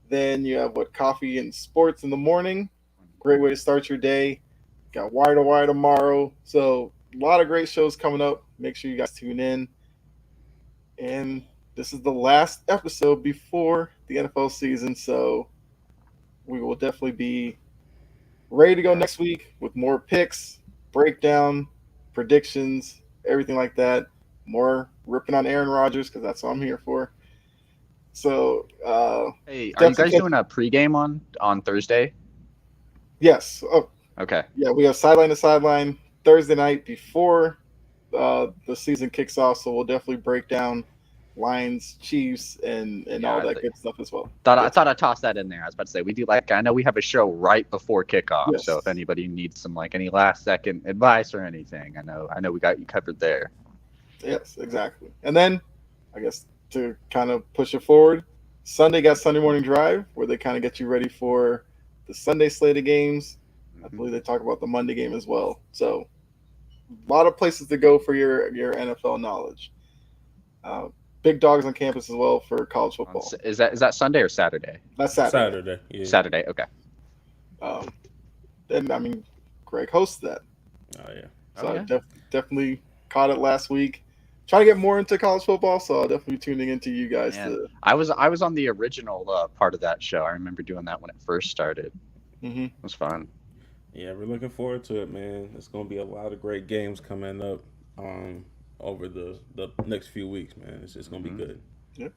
Then you have Coffee and Sports in the morning. Great way to start your day. Got Wire to Wire tomorrow. So a lot of great shows coming up. Make sure you guys tune in. And this is the last episode before the NFL season, so we will definitely be ready to go next week with more picks, breakdown, predictions, everything like that. More ripping on Aaron Rodgers, because that's what I'm here for. So, hey, are you guys doing a pregame on Thursday? Yes. Oh, okay. Yeah, we have sideline to sideline Thursday night before the season kicks off. So we'll definitely break down Lions, Chiefs, and all that good stuff as well. I thought I'd toss that in there. I was about to say, we do I know we have a show right before kickoff. Yes. So if anybody needs some any last second advice or anything, I know we got you covered there. Yes, exactly. And then I guess to kind of push it forward, Sunday got Sunday Morning Drive, where they kind of get you ready for the Sunday slate of games. I believe they talk about the Monday game as well. So a lot of places to go for your NFL knowledge. Big dogs on campus as well for college football. Is that Sunday or Saturday? That's Saturday. Saturday. Yeah. Saturday. Okay. And Greg hosts that. Oh yeah. So I definitely caught it last week. Trying to get more into college football, so I'll definitely be tuning into you guys. I was on the original part of that show. I remember doing that when it first started. Mm-hmm. It was fun. Yeah, we're looking forward to it, man. It's going to be a lot of great games coming up over the next few weeks, man. It's just going to be good. Yep.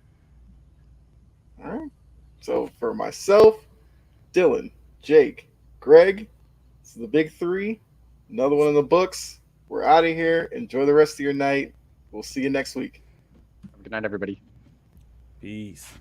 All right. So for myself, Dylan, Jake, Greg, this is the big three. Another one in the books. We're out of here. Enjoy the rest of your night. We'll see you next week. Good night, everybody. Peace.